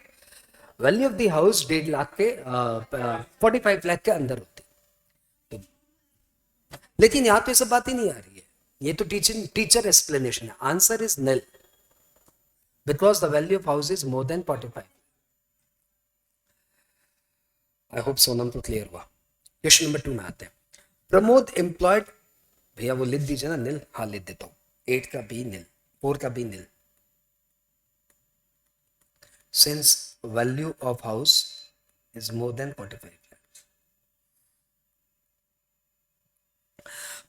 value of the house 1.5 lakh के 45 लाख के अंदर होती। तो लेकिन यहाँ तो ये सब बात ही नहीं आ रही है, ये तो टीचर एक्सप्लेनेशन है। Answer is nil because the value of house is more than 45। I hope Sonam तो क्लियर हुआ। क्वेश्चन नंबर 2 में आते हैं। प्रमोद एम्प्लॉयड, भैया वो लिख दीजिए ना निल। हाँ लिख देता हूँ। 8 का बी निल, 4 का B nil. Since value of house is more than 45 lakhs.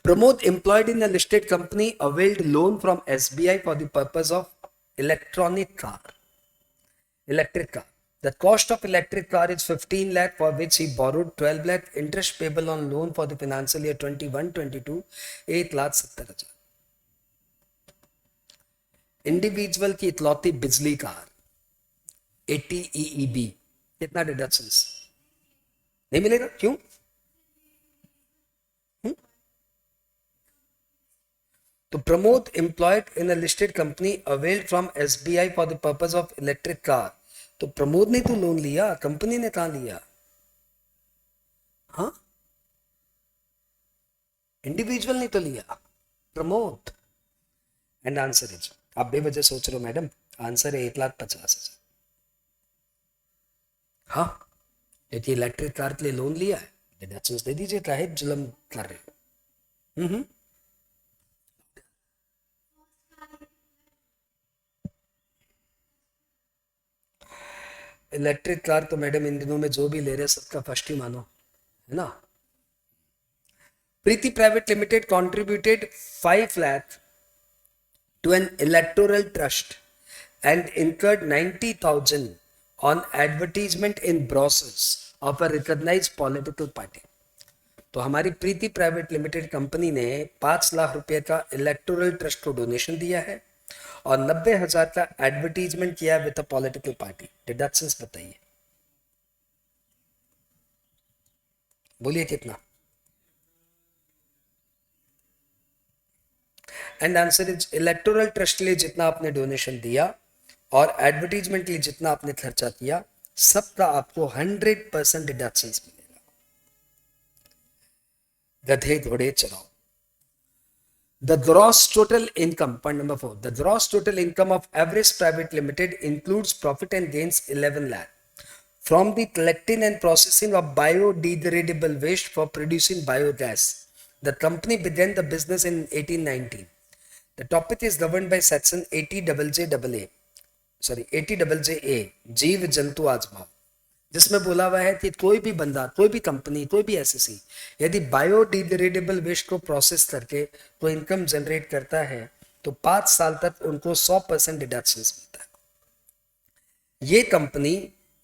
Pramod employed in a listed company availed loan from SBI for the purpose of electric car. The cost of electric car is 15 lakh, for which he borrowed 12 lakh. Interest payable on loan for the financial year 21-22 8,70,000. Individual की इकलौती बिजली car ATEEB, कितना deductions नहीं मिलेगा? क्यों? तो Pramod employed in a listed company availed from SBI for the purpose of electric car. तो प्रमोद ने तो लोन लिया, कंपनी ने कहां लिया? हाँ, इंडिविजुअल ने तो लिया, प्रमोद। एंड आंसर इज, आप बेवजह सोच रहे हो मैडम, आंसर है 1,50,000। हाँ, यदि इलेक्ट्रिक कार के लिए लोन लिया है, डिडक्शंस दे दीजिए, काहे जुल्म कर रहे हो? इलेक्ट्रिक कार तो मैडम इन दिनों में जो भी ले रहे हैं सबका फर्स्ट ही मानो, है ना। प्रीति private limited contributed 5 lakh to an electoral trust and incurred 90,000 on advertisement in brochures of a recognized political party. तो हमारी प्रीति प्राइवेट लिमिटेड कंपनी ने 5 लाख रुपए का इलेक्टोरल ट्रस्ट को डोनेशन दिया है और 90,000 का एडवर्टीजमेंट किया with a political party. Deductions बताइए, बोलिए कितना? And answer is, electoral trust के लिए जितना आपने डोनेशन दिया और एडवर्टीजमेंट के लिए जितना आपने खर्चा किया, सबका आपको 100% डिडक्शन मिलेगा। गधे घोड़े चलाओ। The gross total income, point number 4, the gross total income of Everest Private Limited includes profit and gains 11 lakh from the collecting and processing of biodegradable waste for producing biogas. The company began the business in 1819. The topic is governed by section 80JA, जीव जंतु आजमाओ, जिसमें बोला हुआ है कि कोई भी बंदा, कोई भी कंपनी, कोई भी एसएससी यदि बायोडिग्रेडेबल वेस्ट को प्रोसेस करके कोई इनकम जनरेट करता है तो 5 साल तक उनको 100% डिडक्शन मिलता है।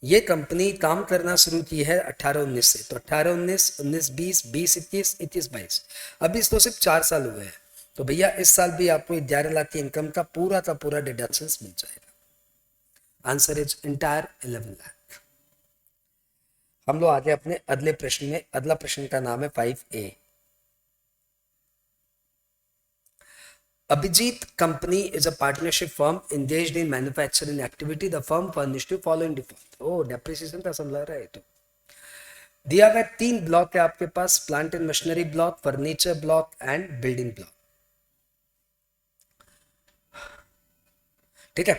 ये कंपनी काम करना शुरू की है 18-19 से, तो 18-19, 19-20, 20-21, 21-22, अभी इसको सिर्फ 4 साल हुए हैं। तो भैया इस साल भी आपको 11 लाख की इनकम का पूरा डिडक्शन मिल जाएगा। Answer is entire 11 lakh. हम लोग आगे अपने अगले प्रश्न में। अगला प्रश्न का नाम है 5A। Abhijit company is a partnership firm engaged in manufacturing activity. The firm furnished to following default. ओ डेप्रिसिएशन का समझ रहा है। तो दिया हुआ 3 ब्लॉक है आपके पास, plant and machinery block, furniture block and building block. ठीक है,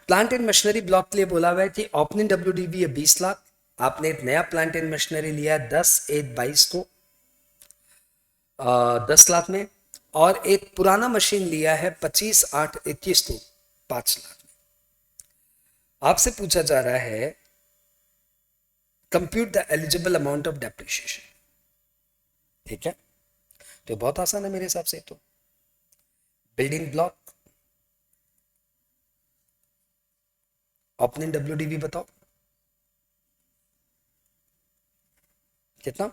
प्लांट एंड मशीनरी ब्लॉक के लिए बोला हुआ है कि ओपनिंग WDV है 20 लाख। आपने एक नया प्लांट एंड मशीनरी लिया 10/8/22 को 10 लाख में, और एक पुराना मशीन लिया है 25/8/21 को 5 लाख में। आपसे पूछा जा रहा है compute the eligible amount of depreciation, ठीक है, तो बहुत आसान है मेरे हिसाब से। तो बिल्डिंग ब्लॉक, ओपनिंग डब्ल्यूडीवी बताओ कितना,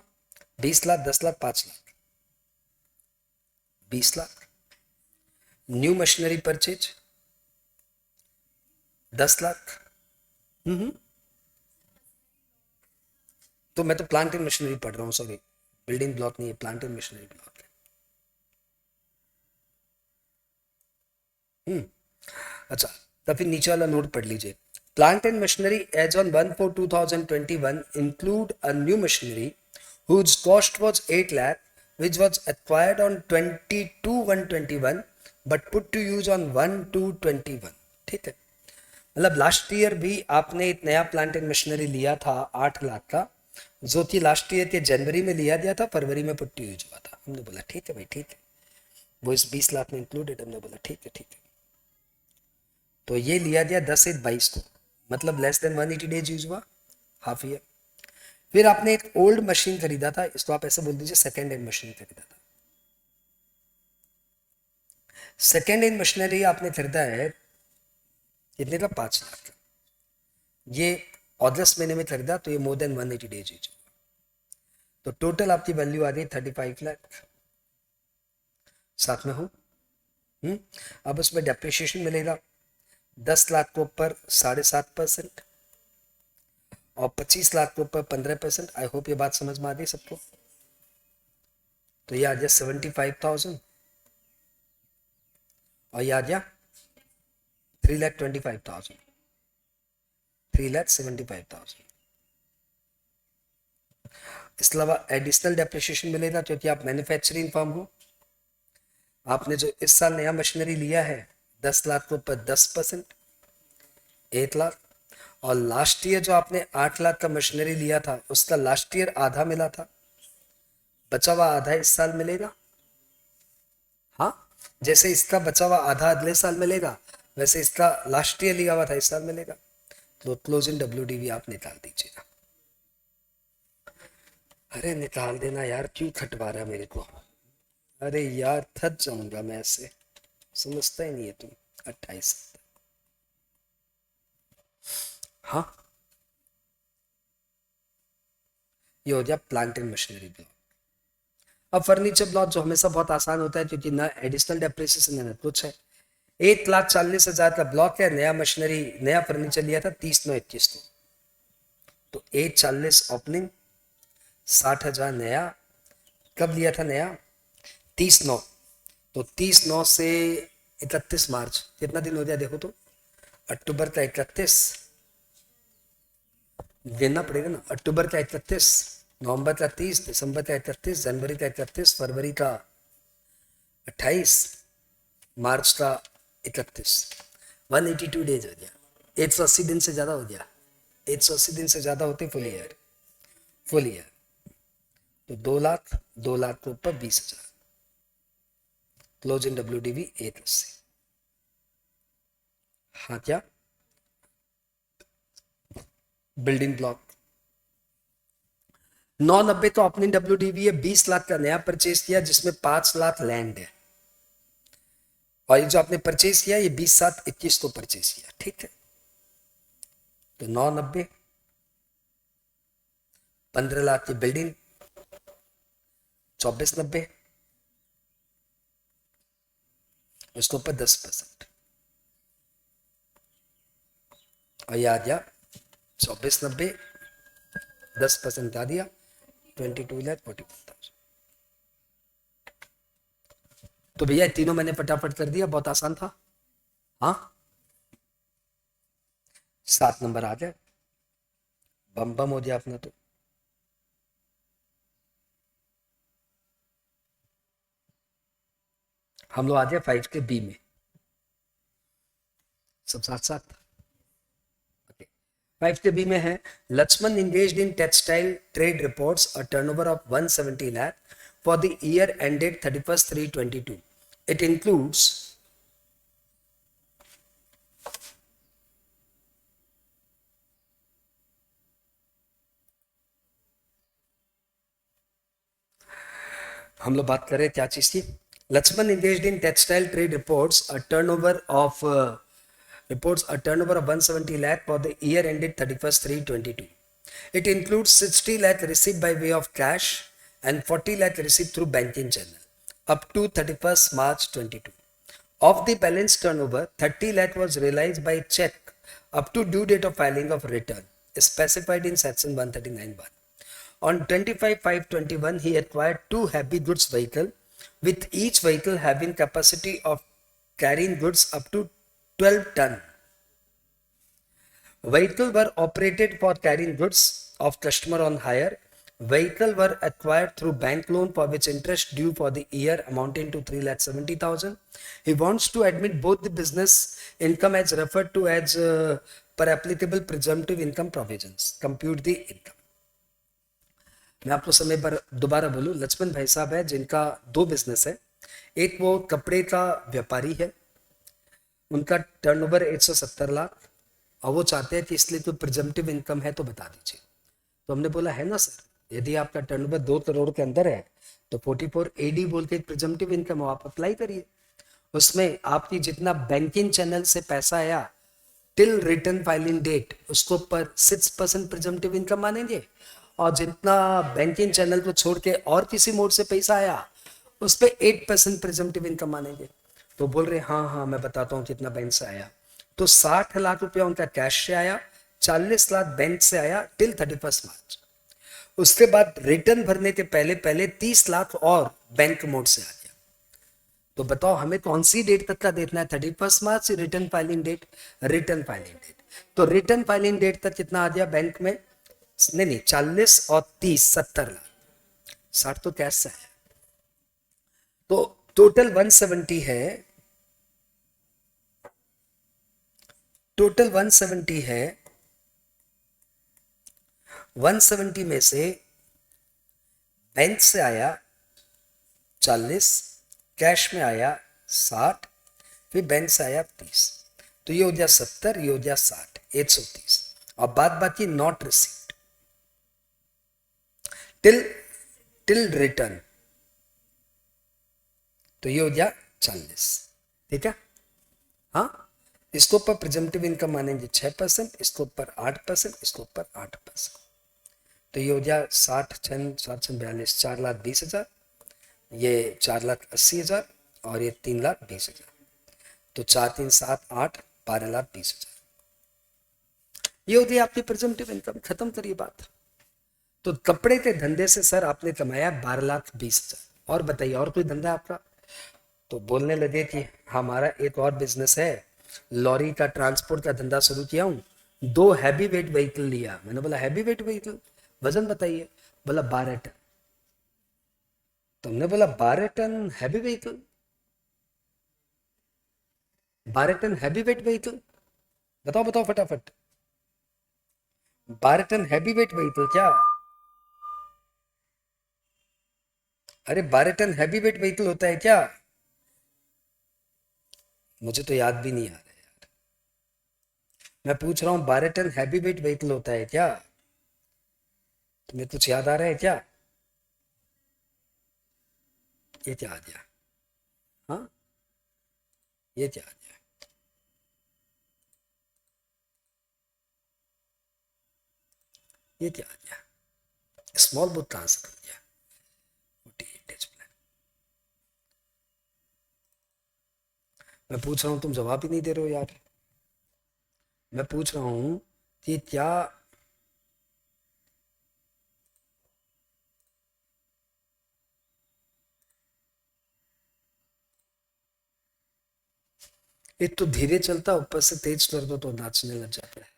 20 lakh, 10 lakh, 5 lakh, 20 lakh. New machinery purchase 10 lakh. तो मैं तो प्लांट एंड मशीनरी पढ़ रहा हूँ, सॉरी, बिल्डिंग ब्लॉक नहीं है, प्लांट एंड मशीनरी ब्लॉक है। अच्छा, तो फिर नीचे वाला नोट पढ़ लीजिए। Plant and machinery as on 1/4/2021 include a new machinery whose cost was 8 lakh which was acquired on 22/1/21 but put to use on 1/2/21। ठीक है, मतलब लास्ट ईयर भी आपने एक नया प्लांट एंड मशीनरी लिया था 8 लाख का, जो कि लास्ट ईयर के जनवरी में लिया दिया था, फरवरी में पुट टू यूज हुआ था। हमने बोला ठीक है भाई, ठीक है, वो इस 20 लाख में इंक्लूडेड। हमने बोला ठीक है, ठीक है। तो ये लिया दिया 10/8/22 को, मतलब लेस देन 180 डेज यूज हुआ, हाफ ईयर। फिर आपने एक ओल्ड मशीन खरीदा था, इसको आप ऐसे बोल दीजिए सेकेंड हैंड मशीन खरीदा था। सेकेंड हैंड मशीनरी आपने खरीदा है कितने का, 5 लाख का। ये अगस्त महीने में खरीदा, तो ये मोर देन 180 डेज यूज हुआ, तो टोटल आपकी वैल्यू आ गई 35 लाख। साथ में हूं। अब उसमें डेप्रिसिएशन मिलेगा 10 लाख के ऊपर 7.5% और 25 लाख के ऊपर 15%। आई होप ये बात समझ में आ गई सबको। तो ये आ गया 75,000 और ये आ गया 3,25,000, 3,75,000। इसके अलावा एडिशनल डेप्रिसिएशन मिलेगा क्योंकि आप मैन्युफैक्चरिंग फर्म हो। आपने जो इस साल नया मशीनरी लिया है 10 लाख के ऊपर 10%, 8 लाख। और लास्ट ईयर जो आपने 8 लाख का मशीनरी लिया था उसका लास्ट ईयर आधा मिला था, बचा हुआ आधा इस साल मिलेगा। हाँ, जैसे इसका बचा हुआ आधा अगले साल मिलेगा, वैसे इसका लास्ट ईयर लिया हुआ था इस साल मिलेगा। तो क्लोजिंग डब्ल्यूडीवी आप निकाल दीजिएगा। अरे निकाल देना यार, क्यों खटवा रहा है मेरे को। अरे यार थक जाऊंगा मैं ऐसे, समझता ही नहीं है तुम। 28, हाँ, ये हो गया प्लांट एंड मशीनरी ब्लॉक। अब फर्नीचर ब्लॉक जो हमेशा बहुत आसान होता है क्योंकि ना एडिशनल डेप्रिसिएशन है ना कुछ है। 1,40,000 का ब्लॉक है, नया मशीनरी नया फर्नीचर लिया था 30/9/21 को, तो 1,40,000 ओपनिंग, 60,000 नया। कब लिया था नया, 30/9, तो 30/9 से 31 मार्च कितना दिन हो गया देखो तो, अक्टूबर का 31 गिनना पड़ेगा ना, अक्टूबर का 31, नवंबर का 30, दिसंबर का 31, जनवरी का 31, फरवरी का 28, मार्च का 31, 182 डेज हो गया। 180 दिन से ज्यादा हो गया, 180 दिन से ज्यादा होते फुल ईयर, फुल ईयर। तो 2 लाख, 2 लाख के ऊपर 20,000, क्लोज इन डब्ल्यूडीवी 180। हाँ क्या, बिल्डिंग ब्लॉक 990 तो अपनी डब्ल्यूडीवी है, 20 लाख का नया परचेज किया जिसमें 5 लाख लैंड है, और ये जो आपने परचेज किया ये 20/7/21 को परचेज किया, ठीक है। तो 990, 15 लाख की बिल्डिंग, 2490, उसके ऊपर 10%, और ये आ गया 2490, 10% आ दिया 22,41,000। तो भैया तीनों मैंने फटाफट कर दिया, बहुत आसान था। हाँ, 7 नंबर आ जाए, बम बम हो गया अपना। तो हम लोग आ जाए 5 के बी में, सब साथ साथ। 5 के बी में है, Lakshman engaged in textile trade reports a turnover of 170 lakh for the year ended 31/3/22. It includes हम लोग बात कर रहे हैं क्या चीज की? Lakshman engaged in textile trade reports a turnover of 170 lakh for the year ended 31st 3/22. It includes 60 lakh received by way of cash and 40 lakh received through banking channel up to 31st March 22. Of the balance turnover, 30 lakh was realized by check up to due date of filing of return specified in section 139(1). On 25/5/21, he acquired two heavy goods vehicle with each vehicle having capacity of carrying goods up to 12 ton. Vehicle were operated for carrying goods of customer on hire. Vehicle were acquired through bank loan for which interest due for the year amounting to 3,70,000. He wants to admit both the business income as referred to as per applicable presumptive income provisions. Compute the income. मैं आपको समय पर दोबारा बोलूं, लक्ष्मण भाई साहब है जिनका दो बिजनेस है। एक वो कपड़े का व्यापारी है, उनका टर्नओवर 170 लाख और वो चाहते हैं कि इसलिए तो प्रिजम्पटिव इनकम है तो बता दीजिए। तो हमने बोला है ना सर, यदि आपका टर्नओवर 2 करोड़ के अंदर है तो 44 AD बोल के एक प्रिजम्पटिव इनकम हो, आप अप्लाई करिए। उसमें आपकी जितना बैंकिंग चैनल से पैसा आया टिल रिटर्न फाइलिंग डेट उसको पर 6% प्रिजम्पटिव इनकम मानेंगे, और जितना बैंकिंग चैनल को छोड़ के और किसी मोड से पैसा आया उस पर 8% प्रिजम्पटिव इनकम मानेंगे। तो बोल रहे हाँ हाँ मैं बताता हूँ कितना बैंक से आया। तो 60 लाख रुपया उनका कैश से आया, 40 लाख बैंक से आया टिल 31 मार्च। उसके बाद रिटर्न भरने के पहले पहले 30 लाख और बैंक मोड से आ गया। तो बताओ हमें कौन सी डेट तक का देखना है, 31 March return filing date? Return filing date. तो रिटर्न फाइलिंग डेट तक कितना आ गया बैंक में? नहीं 40 और 30 70 लाख, 60 तो कैश से है। तो टोटल 170 है, टोटल 170 है। 170 में से बैंक से आया 40, कैश में आया 60, फिर बैंक से आया 30, तो ये हो गया 70, ये हो गया 60, 130। और बाद बाकी नॉट रिसीव्ड टिल रिटर्न, तो ये हो गया 40। ठीक है, हाँ। इसको ऊपर प्रिजम्पटिव इनकम मानेंगे 6%, इसको ऊपर 8%, इसको ऊपर 8%। तो ये हो गया 60 6 7 42 4,20,000, ये 4,80,000 और ये 3,20,000। तो 4 3 7 8 12,20,000। ये होती है आपकी प्रिजम्पटिव इनकम। खत्म करिए बात। तो कपड़े के धंधे से सर आपने कमाया 12,20,000। और बताइए और कोई धंधा आपका? तो बोलने लगे कि हमारा एक और बिजनेस है, लॉरी का ट्रांसपोर्ट का धंधा शुरू किया हूँ, 2 हैवी वेट व्हीकल लिया। मैंने बोला हैवी वेट व्हीकल, वजन बताइए। बोला 12 टन। तुमने बोला 12 ton heavy vehicle, 12 ton heavy weight vehicle, बताओ बताओ फटाफट। 12 टन हैवी वेट व्हीकल क्या? अरे 12 टन हैवी वेट व्हीकल होता है क्या? मुझे तो याद भी नहीं आ रहा यार। मैं पूछ रहा हूँ 12 टन हैवी वेट व्हीकल होता है क्या? तुम्हें कुछ याद आ रहा है क्या? ये क्या आ गया? हाँ, ये क्या आ गया? ये क्या आ गया? स्मॉल बुक कहां से बन गया? 48 डेज प्लान। मैं पूछ रहा हूँ तुम जवाब ही नहीं दे रहे हो यार। मैं पूछ रहा हूँ कि क्या एक तो धीरे चलता ऊपर से तेज कर दो तो नाचने लग जाता है।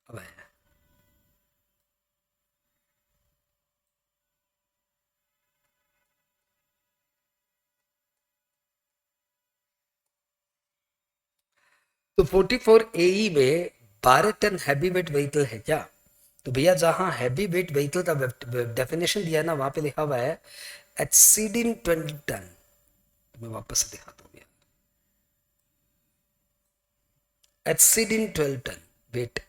अब आया। तो 44 AE में 12 टन हैवी वेट व्हीकल है क्या? तो भैया जहां हैवी वेट व्हीकल का डेफिनेशन दिया है ना, वहां पे लिखा हुआ है एक्सीडिंग 20 टन। मैं वापस से दिखाता हूँ भैया, एक्सीडिंग 12 टन वेट।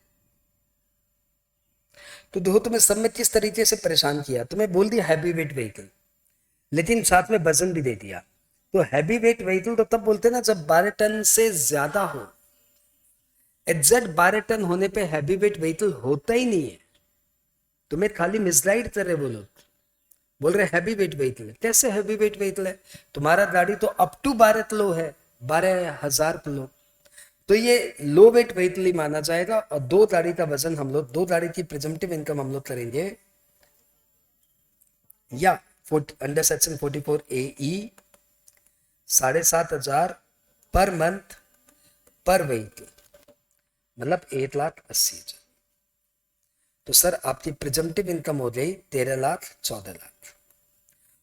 तो देखो तुम्हें सब में किस तरीके से परेशान किया, तुम्हें बोल दिया हैवी वेट व्हीकल, लेकिन साथ में वजन भी दे दिया। तो हैवी वेट व्हीकल तो तब बोलते हैं ना जब 12 टन से ज्यादा हो। एग्जैक्ट 12 टन होने पे हैवी वेट व्हीकल होता ही नहीं है। तुम्हें खाली मिसगाइड कर रहे वो लोग, बोल रहे हैवी वेट व्हीकल। कैसे हैवी वेट व्हीकल है? तुम्हारा गाड़ी तो अप टू 12 किलो है, 12,000 किलो। तो ये लो वेट व्हीकल ही माना जाएगा। और दो गाड़ी का वजन हम लोग, दो गाड़ी की प्रिजम्पटिव इनकम हम लोग करेंगे, या अंडर सेक्शन 44 AE 7,500 पर मंथ पर व्हीकल, मतलब 1,80,000। तो सर आपकी प्रिजम्पटिव इनकम हो गई 13 लाख 14 लाख।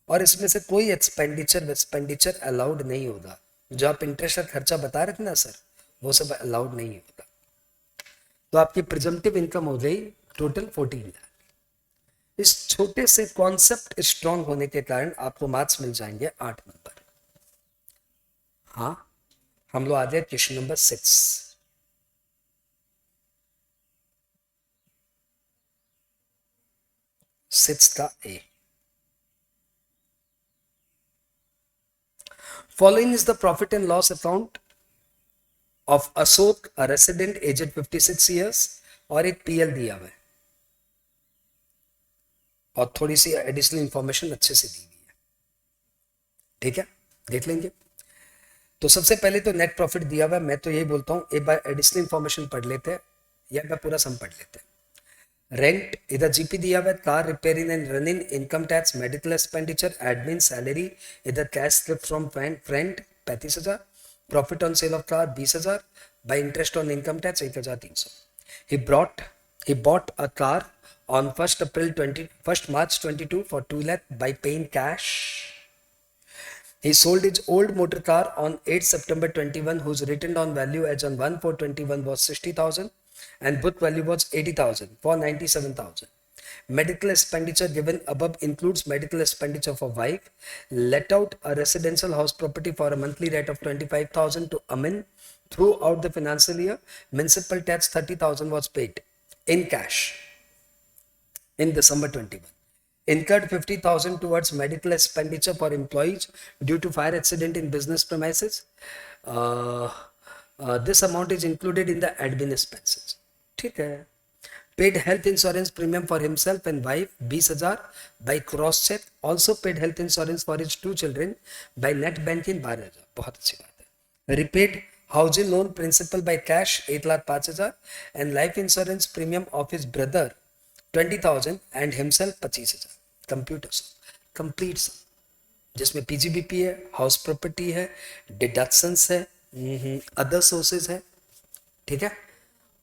और इसमें से कोई एक्सपेंडिचर अलाउड नहीं होगा। जो आप इंटरेस्ट का खर्चा बता रहे थे ना सर, वो सब अलाउड नहीं होगा। तो आपकी प्रिजम्पटिव इनकम हो गई टोटल 14 लाख। इस छोटे से कॉन्सेप्ट स्ट्रांग होने के कारण आपको मार्क्स मिल जाएंगे 8 नंबर। हाँ, हम लोग आ जाए क्वेश्चन नंबर 6। सिक्स का A, following is the profit and loss account of Ashok a resident aged 56 years. और एक पीएल दिया हुआ है और थोड़ी सी एडिशनल इंफॉर्मेशन अच्छे से दी हुई है, ठीक है, देख लेंगे। तो सबसे पहले तो नेट प्रॉफिट दिया हुआ है, मैं तो यही बोलता हूँ एक बार एडिशनल इंफॉर्मेशन पढ़ लेते हैं या मैं पूरा सम पढ़ लेते हैं। रेंट इधर जीपी दिया हुआ है, car repairing and running, income tax, medical expenditure, admin, salary, इधर cash slip from friend 35,000, profit on sale of car 20,000, by interest on income tax 1,300। He bought a car on 1st March 22 for 2 lakh by paying cash. He sold his old motor car on 8 September 21, whose written down value as on 1/4/21 was 60,000 and book value was 80,000 for 97,000. Medical expenditure given above includes medical expenditure for wife. Let out a residential house property for a monthly rate of 25,000 to Amin throughout the financial year. Municipal tax 30,000 was paid in cash in December 21. Incurred 50,000 towards medical expenditure for employees due to fire accident in business premises. Uh, this amount is included in the admin expenses. ठीक है. Paid health insurance premium for himself and wife 20,000 by cross check. Also paid health insurance for his 2 children by net banking 12,000. बहुत अच्छी बात है. Repaid housing loan principal by cash 8,05,000 and life insurance premium of his brother 20,000 and himself 25,000. Computer complete सम जिसमें PGBP है, house property है, deductions है, other sources है, ठीक है।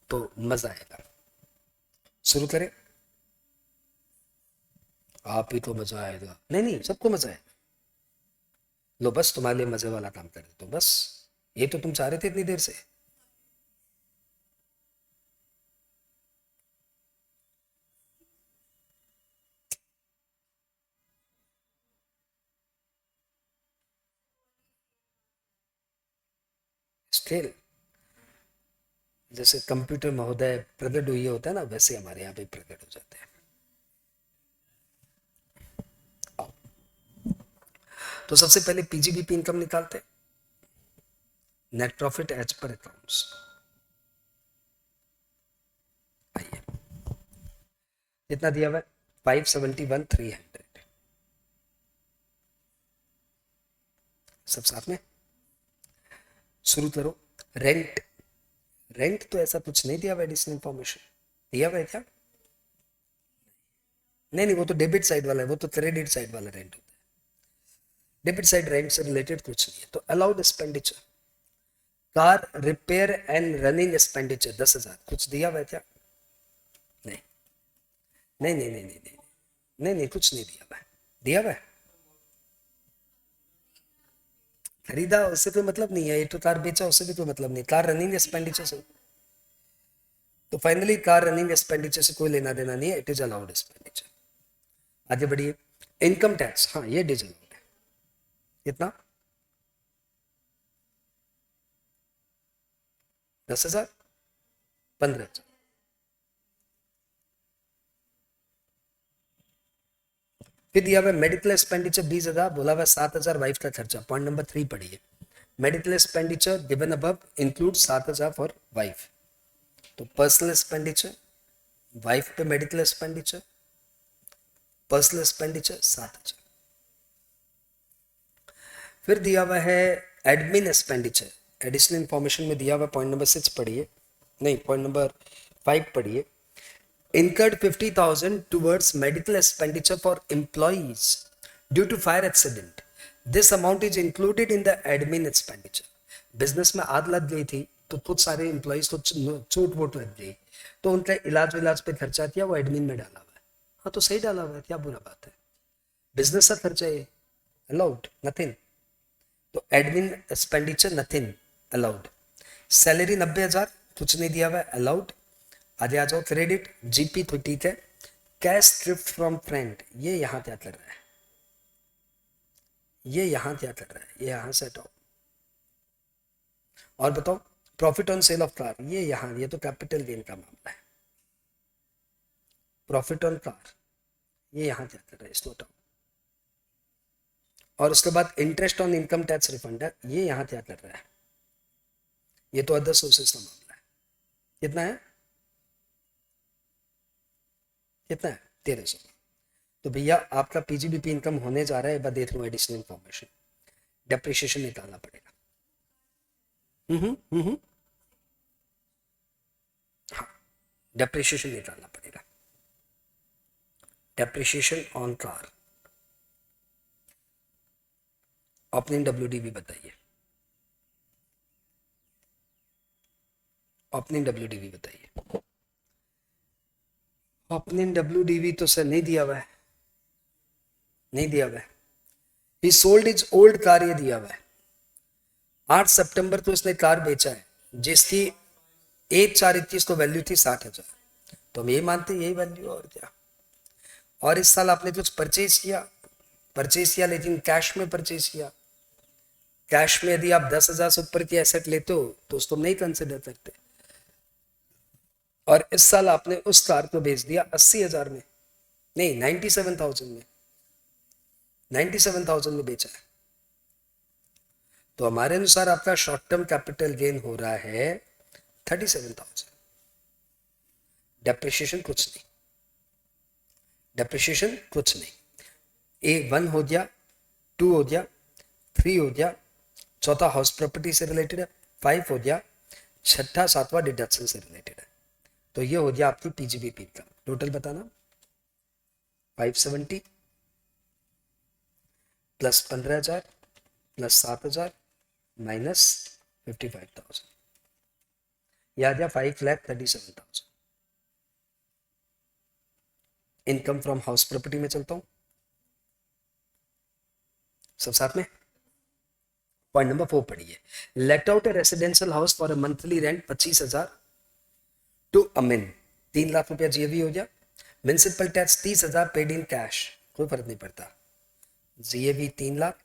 तो मजा आएगा। शुरू करें? आप ही तो मजा आएगा। नहीं नहीं, सबको मजा आएगा। लो बस तुम्हारे लिए मजे वाला काम कर देता हूं, बस ये तो तुम चाह रहे थे इतनी देर से। स्टिल जैसे कंप्यूटर महोदय प्रकट हुई होता है ना, वैसे हमारे यहाँ पे प्रकट हो जाते हैं। तो सबसे पहले पीजीबीपी इनकम निकालते हैं, net profit as per accounts. आइए, कितना दिया हुआ है? 571,300। सब साथ में शुरू करो। रेंट, रेंट तो ऐसा कुछ नहीं दिया हुआ, एडिशनल इंफॉर्मेशन दिया हुआ है क्या? नहीं नहीं, वो तो डेबिट साइड वाला है, वो तो क्रेडिट साइड वाला रेंट होता है। डेबिट साइड रेंट से रिलेटेड कुछ नहीं है। तो allowed expenditure, car repair and running expenditure 10,000, कुछ दिया हुआ है क्या? नहीं नहीं नहीं नहीं नहीं नहीं नहीं नहीं, कुछ नहीं दिया हुआ है। दिया हुआ है? खरीदा उससे कोई मतलब नहीं है, ये तो कार बेचा उससे भी कोई मतलब नहीं। कार रनिंग एक्सपेंडिचर से तो फाइनली कार रनिंग एक्सपेंडिचर से कोई लेना देना नहीं है, इट इज अलाउड एक्सपेंडिचर। आगे बढ़िए। इनकम टैक्स, हाँ ये डिसअलाउड है। कितना? 10,000, 15,000। फिर दिया हुआ मेडिकल एक्सपेंडिचर 20,000, बोला हुआ 7,000 वाइफ का खर्चा। पॉइंट नंबर 3 पढ़िए। Medical expenditure given above include 7,000 for wife. तो पर्सनल एक्सपेंडिचर, वाइफ पे मेडिकल एक्सपेंडिचर, पर्सनल एक्सपेंडिचर 7,000। फिर दिया हुआ है एडमिन एक्सपेंडिचर, एडिशनल इंफॉर्मेशन में दिया हुआ पॉइंट नंबर 6 पढ़िए, नहीं पॉइंट नंबर 5 पढ़िए। incurred 50,000 towards medical expenditure for employees due to fire accident. This amount is included in the admin expenditure. Business में आग लग गई थी तो कुछ सारे एम्प्लॉइज को चोट वोट लग गई, तो उनका इलाज पे खर्चा किया, वो एडमिन में डाला हुआ है। हाँ तो सही डाला हुआ है, क्या बुरा बात है? बिजनेस का खर्चा है, अलाउड, नथिंग। तो admin expenditure nothing, allowed. Salary 90,000, कुछ नहीं दिया हुआ है, अलाउड। आगे आ जाओ। क्रेडिट जीपी तो ठीक है। कैश थ्रिफ्ट फ्रॉम फ्रेंड, ये यहां क्या कर रहा है, ये यहां क्या कर रहा है, ये यहां से हटाओ। और बताओ। Profit on sale of car, ये यहां, ये तो कैपिटल गेन का मामला है। प्रॉफिट ऑन कार, ये यहां क्या कर रहा है, इसको हटाओ। और उसके बाद interest on income tax refund है, ये यहां क्या कर रहा है, ये तो अदर सोर्सेस का मामला है। कितना है, कितना है? 1300। तो भैया आपका पीजीबीपी इनकम होने जा रहा है, एक बार देख लो एडिशनल इंफॉर्मेशन। डेप्रिशिएशन निकालना पड़ेगा। हम्म। हाँ, डेप्रिशिएशन निकालना पड़ेगा। Depreciation on car. Opening WDV बताइए, ओपनिंग डब्ल्यूडीवी बताइए। ओपनिंग डब्ल्यूडीवी तो सर नहीं दिया हुआ है, नहीं दिया हुआ है। ही सोल्ड इज ओल्ड कार, ये दिया हुआ है। 8 सितंबर तो इसने कार बेचा है जिसकी 1/4/21 तो वैल्यू थी 60,000। तो हम ये मानते यही वैल्यू, और क्या। और इस साल आपने कुछ परचेज किया, परचेज किया लेकिन कैश में परचेज किया। कैश में यदि आप 10,000 से ऊपर की एसेट लेते हो तो उसको नहीं कंसिडर करते। और इस साल आपने उस कार को बेच दिया 80,000 में, नहीं 97,000 में, 97,000 में बेचा है। तो हमारे अनुसार आपका शॉर्ट टर्म कैपिटल गेन हो रहा है 37,000। डेप्रिशिएशन कुछ नहीं, डेप्रिशिएशन कुछ नहीं। A1 हो गया, 2 हो गया, 3 हो गया, चौथा हाउस प्रॉपर्टी से रिलेटेड है, 5 हो गया, छठा सातवां डिडक्शन से रिलेटेड है। तो ये हो गया आपकी पीजीबीपी का टोटल बताना। 570 प्लस 15,000 प्लस 7,000 माइनस 55,000, यह आ गया 5,37,000। इनकम फ्रॉम हाउस प्रॉपर्टी में चलता हूं, सब साथ में। पॉइंट नंबर 4 पढ़िए। Let out a residential house for a monthly rent 25,000 to Amin, 3 lakh रुपया जीएवी हो गया। Municipal tax 30,000 paid in cash, कोई फर्क नहीं पड़ता। जीएवी 3 लाख,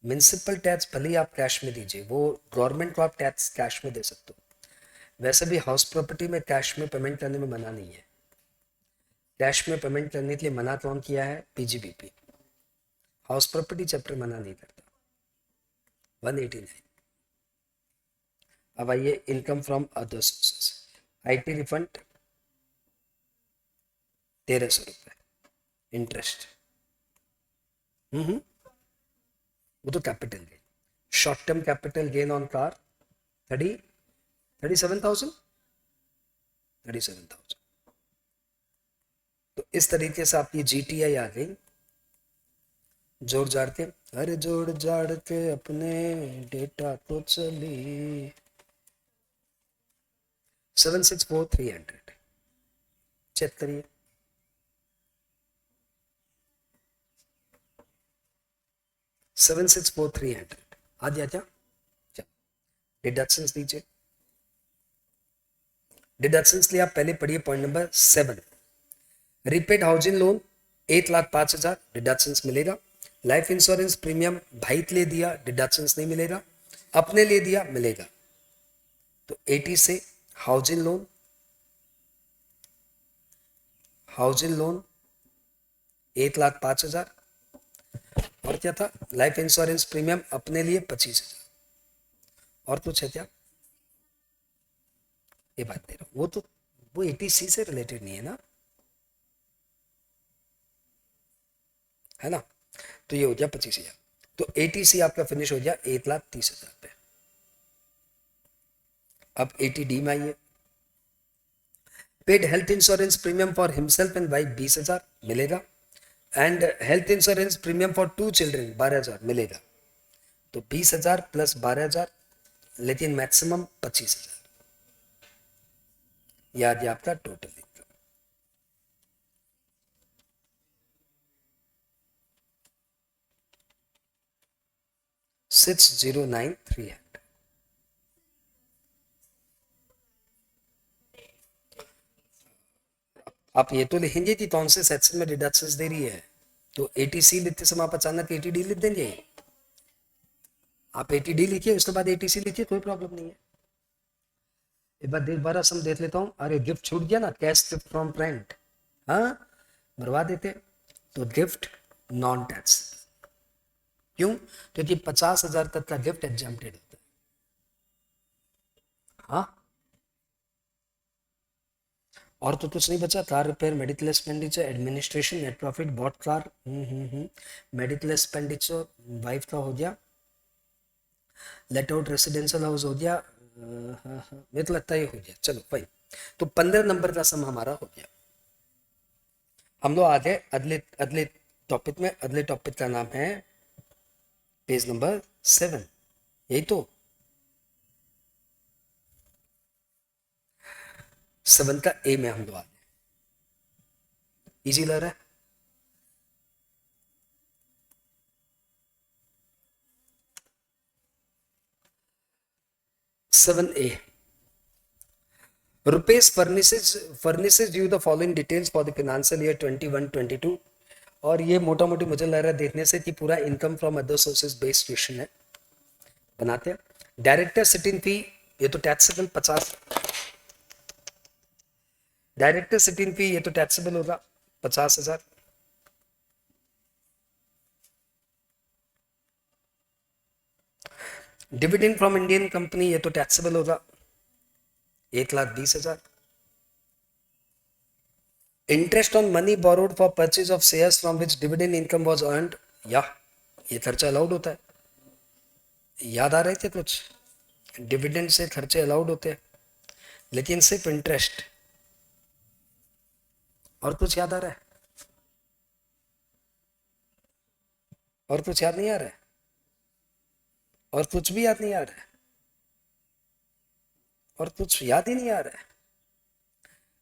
म्युनिसिपल टैक्स भले ही आप कैश में दीजिए, वो गवर्नमेंट को आप टैक्स कैश में दे सकते हो। वैसे भी हाउस प्रॉपर्टी में कैश में पेमेंट करने में मना नहीं है। कैश में पेमेंट करने के लिए मना कौन किया है? पीजीबीपी। हाउस प्रॉपर्टी चैप्टर मना नहीं करता। 189। अब आइए income from other sources. IT refund 1,300 रुपए, इंटरेस्ट, वो तो capital gain. Short term capital gain on car 37,000, 37,000। तो इस तरीके से आपकी जीटीआई आ गई। जोड़ जाड़ के, अरे जोड़ जाड़ के अपने डेटा तो चली 764,300। चेक करिए। Seven six four three hundred आ दिया क्या? डिडक्शन दीजिए। डिडक्शंस लिए आप पहले पढ़िए point number 7। Repaid housing loan 1,05,000 deductions मिलेगा। लाइफ इंश्योरेंस प्रीमियम भाई के लिए दिया, डिडक्शंस नहीं मिलेगा। अपने लिए दिया, मिलेगा। तो 80 से हाउसिंग लोन 1,05,000 और क्या था, लाइफ इंश्योरेंस प्रीमियम अपने लिए 25,000। और कुछ है क्या? ये बात दे रहा हूं, वो 80C से रिलेटेड नहीं है ना, है ना। तो ये हो गया 25,000। तो 80C आपका फिनिश हो गया 1,30,000 पे। अब 80D में आइए। Paid health insurance premium for himself and wife 20,000 मिलेगा। And health insurance premium for 2 children 12,000 मिलेगा। तो 20,000 प्लस 12,000, लेकिन मैक्सिमम 25,000। याद है आपका टोटल इनकम। $609,300। आप ये तो लिखेंगे कि कौन से सेक्शन में डिडक्शंस दे रही है। तो 80C लिखते समय आप अचानक 80D लिख देंगे। आप 80D लिखिए, उसके बाद 80C लिखिए, कोई प्रॉब्लम नहीं है। एक बार दोबारा सम देख लेता हूँ। अरे गिफ्ट छूट गया ना, कैश गिफ्ट फ्रॉम फ्रेंड, हाँ भरवा देते। तो गिफ्ट नॉन टैक्स, क्यों? क्योंकि 50,000 तक का गिफ्ट एग्जाम्प्टेड होता है। हाँ, और तो कुछ नहीं बचा। Car repair, medical expenditure, administration, net profit, bought car, medical expenditure wife का हो गया, लेट आउट रेसिडेंशियल हाउस हो गया। मेरे को लगता है ये हो गया, चलो भाई। तो 15 नंबर का सम हमारा हो गया। हम लोग आ गए अगले अगले टॉपिक में। अगले टॉपिक का नाम है पेज नंबर 7, यही तो 7 का ए में हम लोग आ गए। इजी लग रहा है? 7A, Rupesh furnishes you the following details for the financial year 21-22। और ये मोटा मोटी मुझे लग रहा है देखने से कि पूरा income from other sources based question है। बनाते हैं। डायरेक्टर सिटिंग फी, ये तो टैक्सेबल 50। डायरेक्टर सिटिंग फी ये तो टैक्सेबल होगा 50,000। डिविडेंड फ्रॉम इंडियन कंपनी ये तो टैक्सेबल होगा 1,20,000। Interest on money borrowed for purchase of shares from which dividend income was earned, या ये खर्चा अलाउड होता है। याद आ रहे थे कुछ? डिविडेंड से खर्चे अलाउड होते हैं, लेकिन सिर्फ इंटरेस्ट। और कुछ याद आ रहा है? और कुछ याद नहीं आ रहा है? और कुछ भी याद नहीं आ रहा है? और कुछ याद ही नहीं आ रहा है?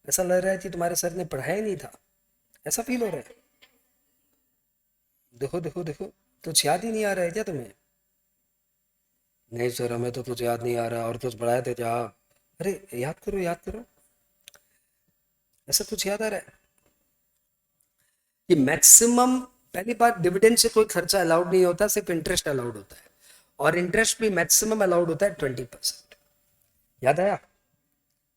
ऐसा लग रहा है कि तुम्हारे सर ने पढ़ाया ही नहीं था, ऐसा फील हो रहा है। देखो देखो देखो, कुछ याद ही नहीं आ रहा है क्या तुम्हें? नहीं सर, हमें तो कुछ याद नहीं आ रहा, और कुछ पढ़ाए थे क्या? अरे याद करो याद करो, ऐसा कुछ याद आ रहा है कि मैक्सिमम। पहली बात, डिविडेंड से कोई खर्चा अलाउड नहीं होता, सिर्फ इंटरेस्ट अलाउड होता है। और इंटरेस्ट भी मैक्सिमम अलाउड होता है 20%। याद आया?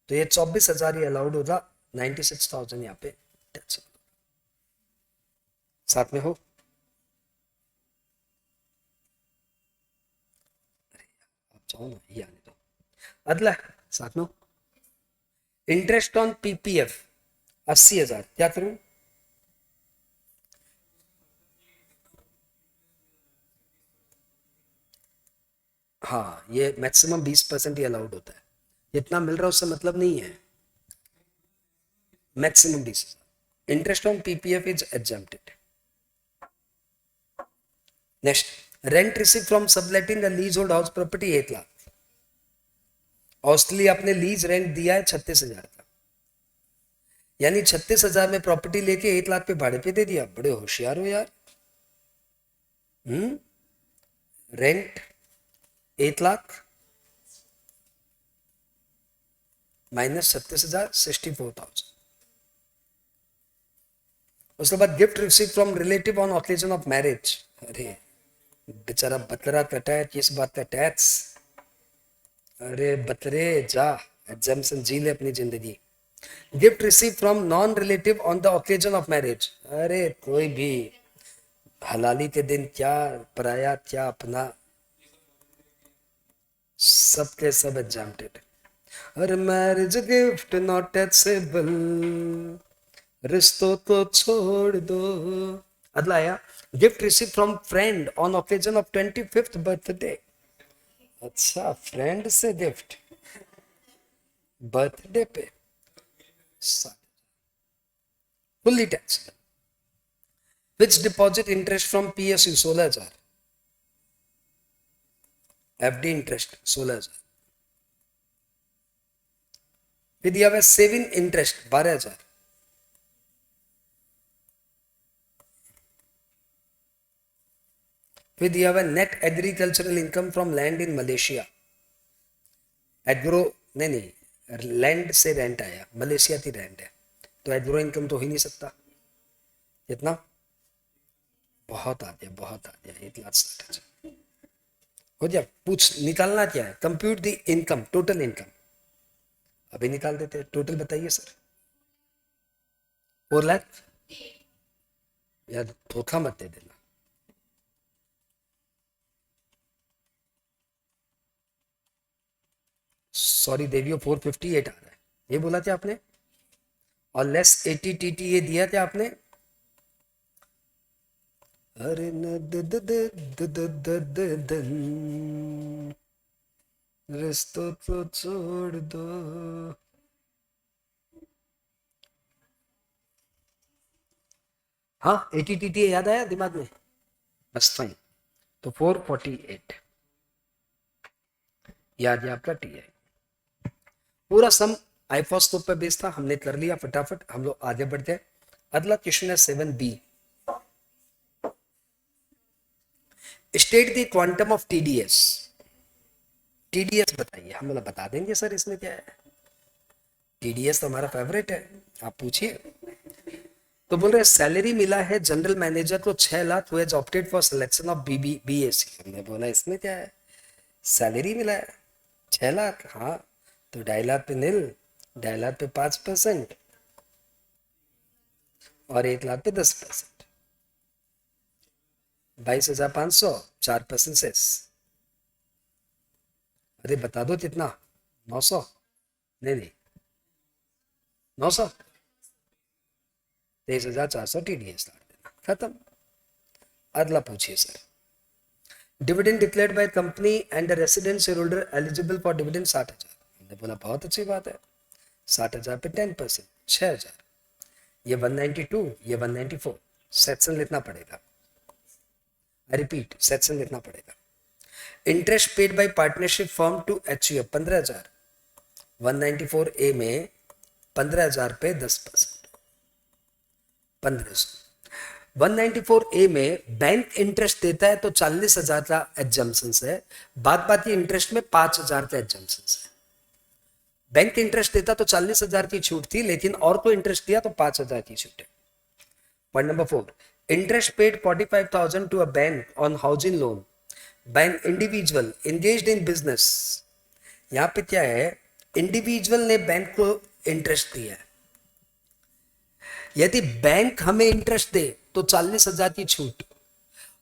तो ये 24,000 ही अलाउड होगा, 96,000 यहाँ पे टैक्स। साथ में हो? आप जाओ ना, ये आने दो। अगला साथ में। इंटरेस्ट ऑन पीपीएफ 80,000, क्या करूं? हाँ, ये मैक्सिमम 20% ही अलाउड होता है। जितना मिल रहा है उससे मतलब नहीं है, maximum 20,000। Interest on PPF is exempted. Next, rent receive from subletting a lease hold house property 1,00,000। Australia आपने लीज रेंट दिया है 36,000 का, यानी 36,000 में प्रॉपर्टी लेके 1,00,000 पे भाड़े पे दे दिया। बड़े होशियार हो यार। Rent 1,00,000, minus 36,000, 64,000। उसके बाद gift receive from relative on occasion of marriage. अरे बेचारा बतरा का टैक्स, किस बात का टैक्स? अरे बतरे जा, एग्जाम्शन जी ले अपनी जिंदगी। Gift receive from non relative on the occasion of marriage. अरे कोई भी हलाली के दिन, क्या पराया क्या अपना, सब के सब एग्जाम्प्टेड। और मैरिज गिफ्ट नॉट टैक्सेबल, रिश्तों को छोड़ दो। अगला आया, gift receive from friend on occasion of 25th birthday. अच्छा, फ्रेंड से गिफ्ट बर्थडे पे, fully tax. Which deposit interest from PSU 16,000, FD interest 16,000। फिर दिया हुआ सेविंग इंटरेस्ट 12,000। फिर दिया हुआ net agricultural income from land in Malaysia. Agro नहीं नहीं, लैंड से रेंट आया, मलेशिया की रेंट है, तो एग्रो इनकम तो हो ही नहीं सकता। कितना? बहुत आ गया, बहुत आ गया, 1,60,000 हो गया। पूछ निकालना क्या है? Compute the income, total income. अभी निकाल देते हैं, टोटल बताइए सर। 4 लाख। यार धोखा मत दे देना। सॉरी देवियो, 458 आ रहा है, ये बोला था आपने। और लेस 80 TT ये दिया था आपने। अरे न द द द द द द द दन, रिश्तों को छोड़ दो। हाँ, 80 TT याद आया दिमाग में, बस फाइन। तो 448 याद है आपका TI। पूरा सम आईफॉस्कोप पे बेस्ड था, हमने कर लिया फटाफट, हम लोग आगे बढ़ते हैं। अगला क्वेश्चन है 7B। State the quantum of TDS। TDS बताइए, हम लोग बता देंगे सर इसमें क्या है। TDS तो हमारा फेवरेट है, आप पूछिए। तो बोल रहे सैलरी मिला है जनरल मैनेजर को 6 लाख, हुए opted for selection of BAC। हमने बोला इसमें क्या है, सैलरी मिला है 6 लाख, हाँ, तो 2.5 लाख पे नील, 2.5 लाख पे 5% और 1 लाख पे 10%, 22,500, 4% सेस। अरे बता दो कितना, 900? नहीं नहीं, 900, 23,400 TDS डाल देना, खत्म। अगला पूछिए sir. Dividend declared by company and resident share holder eligible for dividend 60,000। हमने बोला बहुत अच्छी बात है, 60,000 पे 10%, 6,000। ये 192, ये 194, सेक्शन लिखना पड़ेगा। रिपीट, सेक्शन लिखना पड़ेगा। Interest paid by partnership firm to HUF 15,000। 194A में 15,000 पे 10%, 1500। 194A में बैंक इंटरेस्ट देता है तो 40,000 का एग्जम्पशन है, बाद बाकी इंटरेस्ट में 5,000 का एग्जम्पशन है। बैंक इंटरेस्ट देता तो 40,000 की छूट थी, लेकिन और को इंटरेस्ट दिया तो 5,000 की छूट है। Point number 4, interest paid 45,000 to a bank on housing loan by an individual engaged in business. यहां पे क्या है, इंडिविजुअल ने बैंक को इंटरेस्ट दिया है, यदि बैंक हमें इंटरेस्ट दे तो 40,000 की छूट,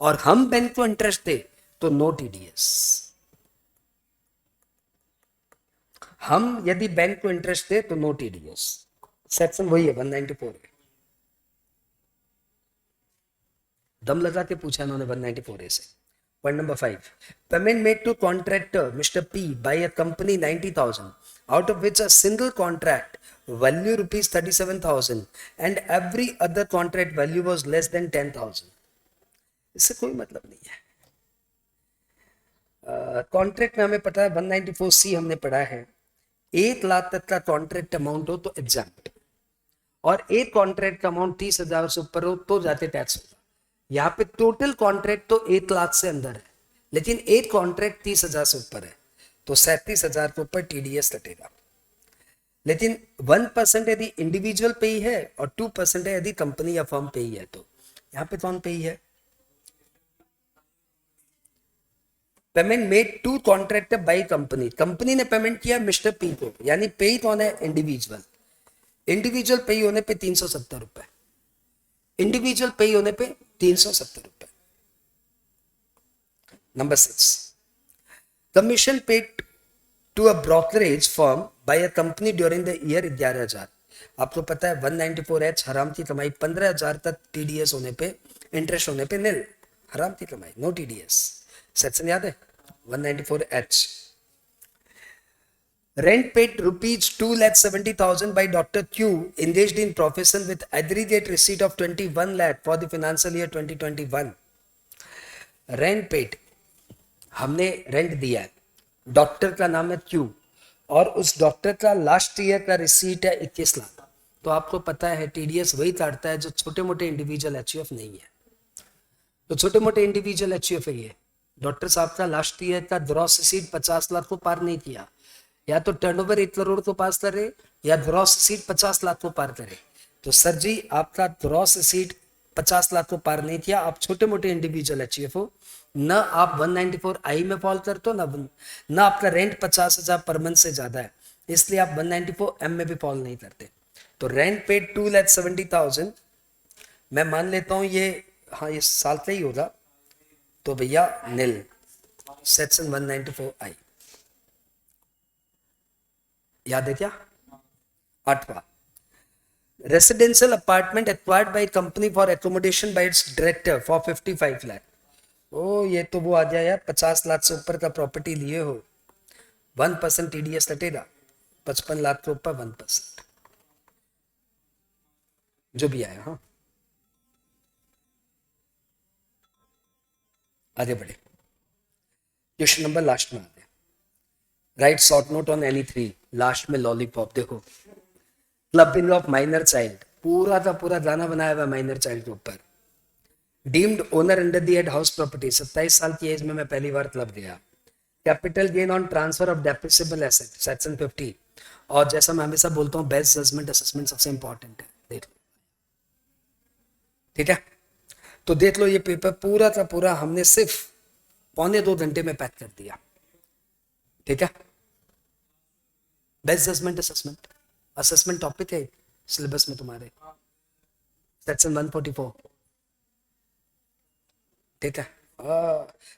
और हम बैंक को इंटरेस्ट दे तो नो TDS। हम यदि बैंक को इंटरेस्ट दे तो नो TDS। सेक्शन वही है 194 है, दम लगा के पूछा इन्होंने 194A से। Point number 5, payment made to contractor mister P by a company 90,000, out of which a single contract value rupees 37,000 and every other contract value was less than 10,000। इससे कोई मतलब नहीं है। कॉन्ट्रैक्ट में हमें पता है 194C हमने पढ़ा है, 1 लाख तक का कॉन्ट्रैक्ट अमाउंट हो तो एग्जाम्प्ट, और एक कॉन्ट्रैक्ट का अमाउंट 30,000 से ऊपर हो तो जाते टैक्स होगा। यहाँ पे टोटल कॉन्ट्रैक्ट तो 1 लाख से अंदर है, लेकिन एक कॉन्ट्रैक्ट 30,000 से ऊपर है, तो 37,000 के ऊपर TDS कटेगा। लेकिन 1% यदि इंडिविजुअल पे ही है और 2% है यदि कंपनी या फर्म पे ही है। तो यहाँ पे कौन पे ही है? Payment made to contractor by company, company ने पेमेंट किया मिस्टर पी को, यानी पे ही कौन है? इंडिविजुअल। इंडिविजुअल पे होने पे 370 रुपए, इंडिविजुअल पे होने पे 370 रुपए। Number 6, commission paid to a brokerage firm by a company during the year 11,000। आपको पता है 194H हराम की कमाई, 15,000 तक टीडीएस होने पे, इंटरेस्ट होने पे निल, हराम की कमाई, नो टीडीएस। सेक्शन याद है 194H। Rent paid rupees 2,70,000 by Dr. Q engaged in profession with aggregate receipt of 21 lakh for the financial year 2021। Rent paid, हमने रेंट दिया है, डॉक्टर का नाम है क्यू और उस डॉक्टर का लास्ट ईयर का रिसीट है 21 लाख। तो आपको पता है टीडीएस वही काटता है जो छोटे मोटे इंडिविजुअल एचयूएफ नहीं है। तो छोटे मोटे इंडिविजुअल एचयूएफ है ये। डॉक्टर साहब का लास्ट ईयर का ग्रॉस रिसीट 50 लाख को पार नहीं किया, या तो टर्नओवर 1 करोड़ को पास करे या ग्रॉस रिसीट 50 लाख को पार करे। तो सर जी आपका ग्रॉस रिसीट 50 लाख को पार नहीं किया, आप छोटे मोटे इंडिविजुअल एचयूएफ हो, न आप 194I में फॉल करते हो, न आपका रेंट 50,000 पर मंथ से ज्यादा है, इसलिए आप 194M में भी फॉल नहीं करते। तो रेंट पेड 2,70,000, मैं मान लेता हूं ये, हाँ ये साल का ही होगा, तो भैया नील, सेक्शन 194I। याद है क्या? 8वां, residential apartment acquired by company for accommodation by its director for 55 lakh. ओ ये तो वो आ गया यार, 50 लाख से ऊपर का प्रॉपर्टी लिए हो 1% टीडीएस कटेगा, 55 लाख के ऊपर 1%, जो भी आया। हाँ आगे बढ़े, क्वेश्चन नंबर लास्ट में आते हैं। Right short note on any 3, last में लॉलीपॉप। देखो क्लबिंग ऑफ माइनर चाइल्ड, पूरा का पूरा गाना बनाया हुआ माइनर चाइल्ड के ऊपर। Deemed owner under the head house property, 27 साल की एज में मैं पहली बार क्लब गया। Capital gain on transfer of depreciable asset, section 50। और जैसा मैं हमेशा बोलता हूँ बेस्ट जजमेंट असेसमेंट सबसे इंपॉर्टेंट है, देख लो। ठीक है, तो देख लो ये पेपर पूरा का पूरा हमने सिर्फ 1.25 घंटे में पैक कर दिया। ठीक है, best judgement assessment, assessment topic है सिलेबस में तुम्हारे, सेक्शन 144। ठीक है,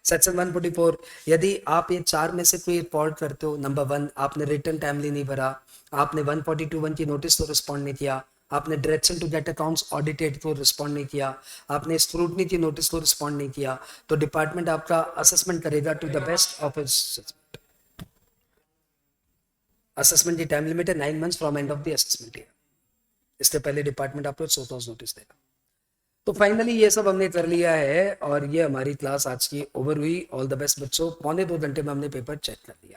सेक्शन 144, यदि आप ये 4 में से कोई फॉल्ट करते हो, नंबर 1 आपने रिटर्न टाइमली नहीं भरा, आपने 142(1) की नोटिस को रिस्पॉन्ड नहीं किया, आपने direction to get accounts audited को रिस्पॉन्ड नहीं किया, आपने स्क्रूटनी की नोटिस को रिस्पॉन्ड नहीं किया, तो डिपार्टमेंट आपका असेसमेंट करेगा to the best of its. Assessment की टाइम लिमिट है 9 months from end of the assessment year, इसके पहले डिपार्टमेंट आपको 100 नोटिस देगा। तो फाइनली ये सब हमने कर लिया है और ये हमारी क्लास आज की ओवर हुई। ऑल द बेस्ट बच्चों, 1.25 घंटे में हमने पेपर चेक कर लिया।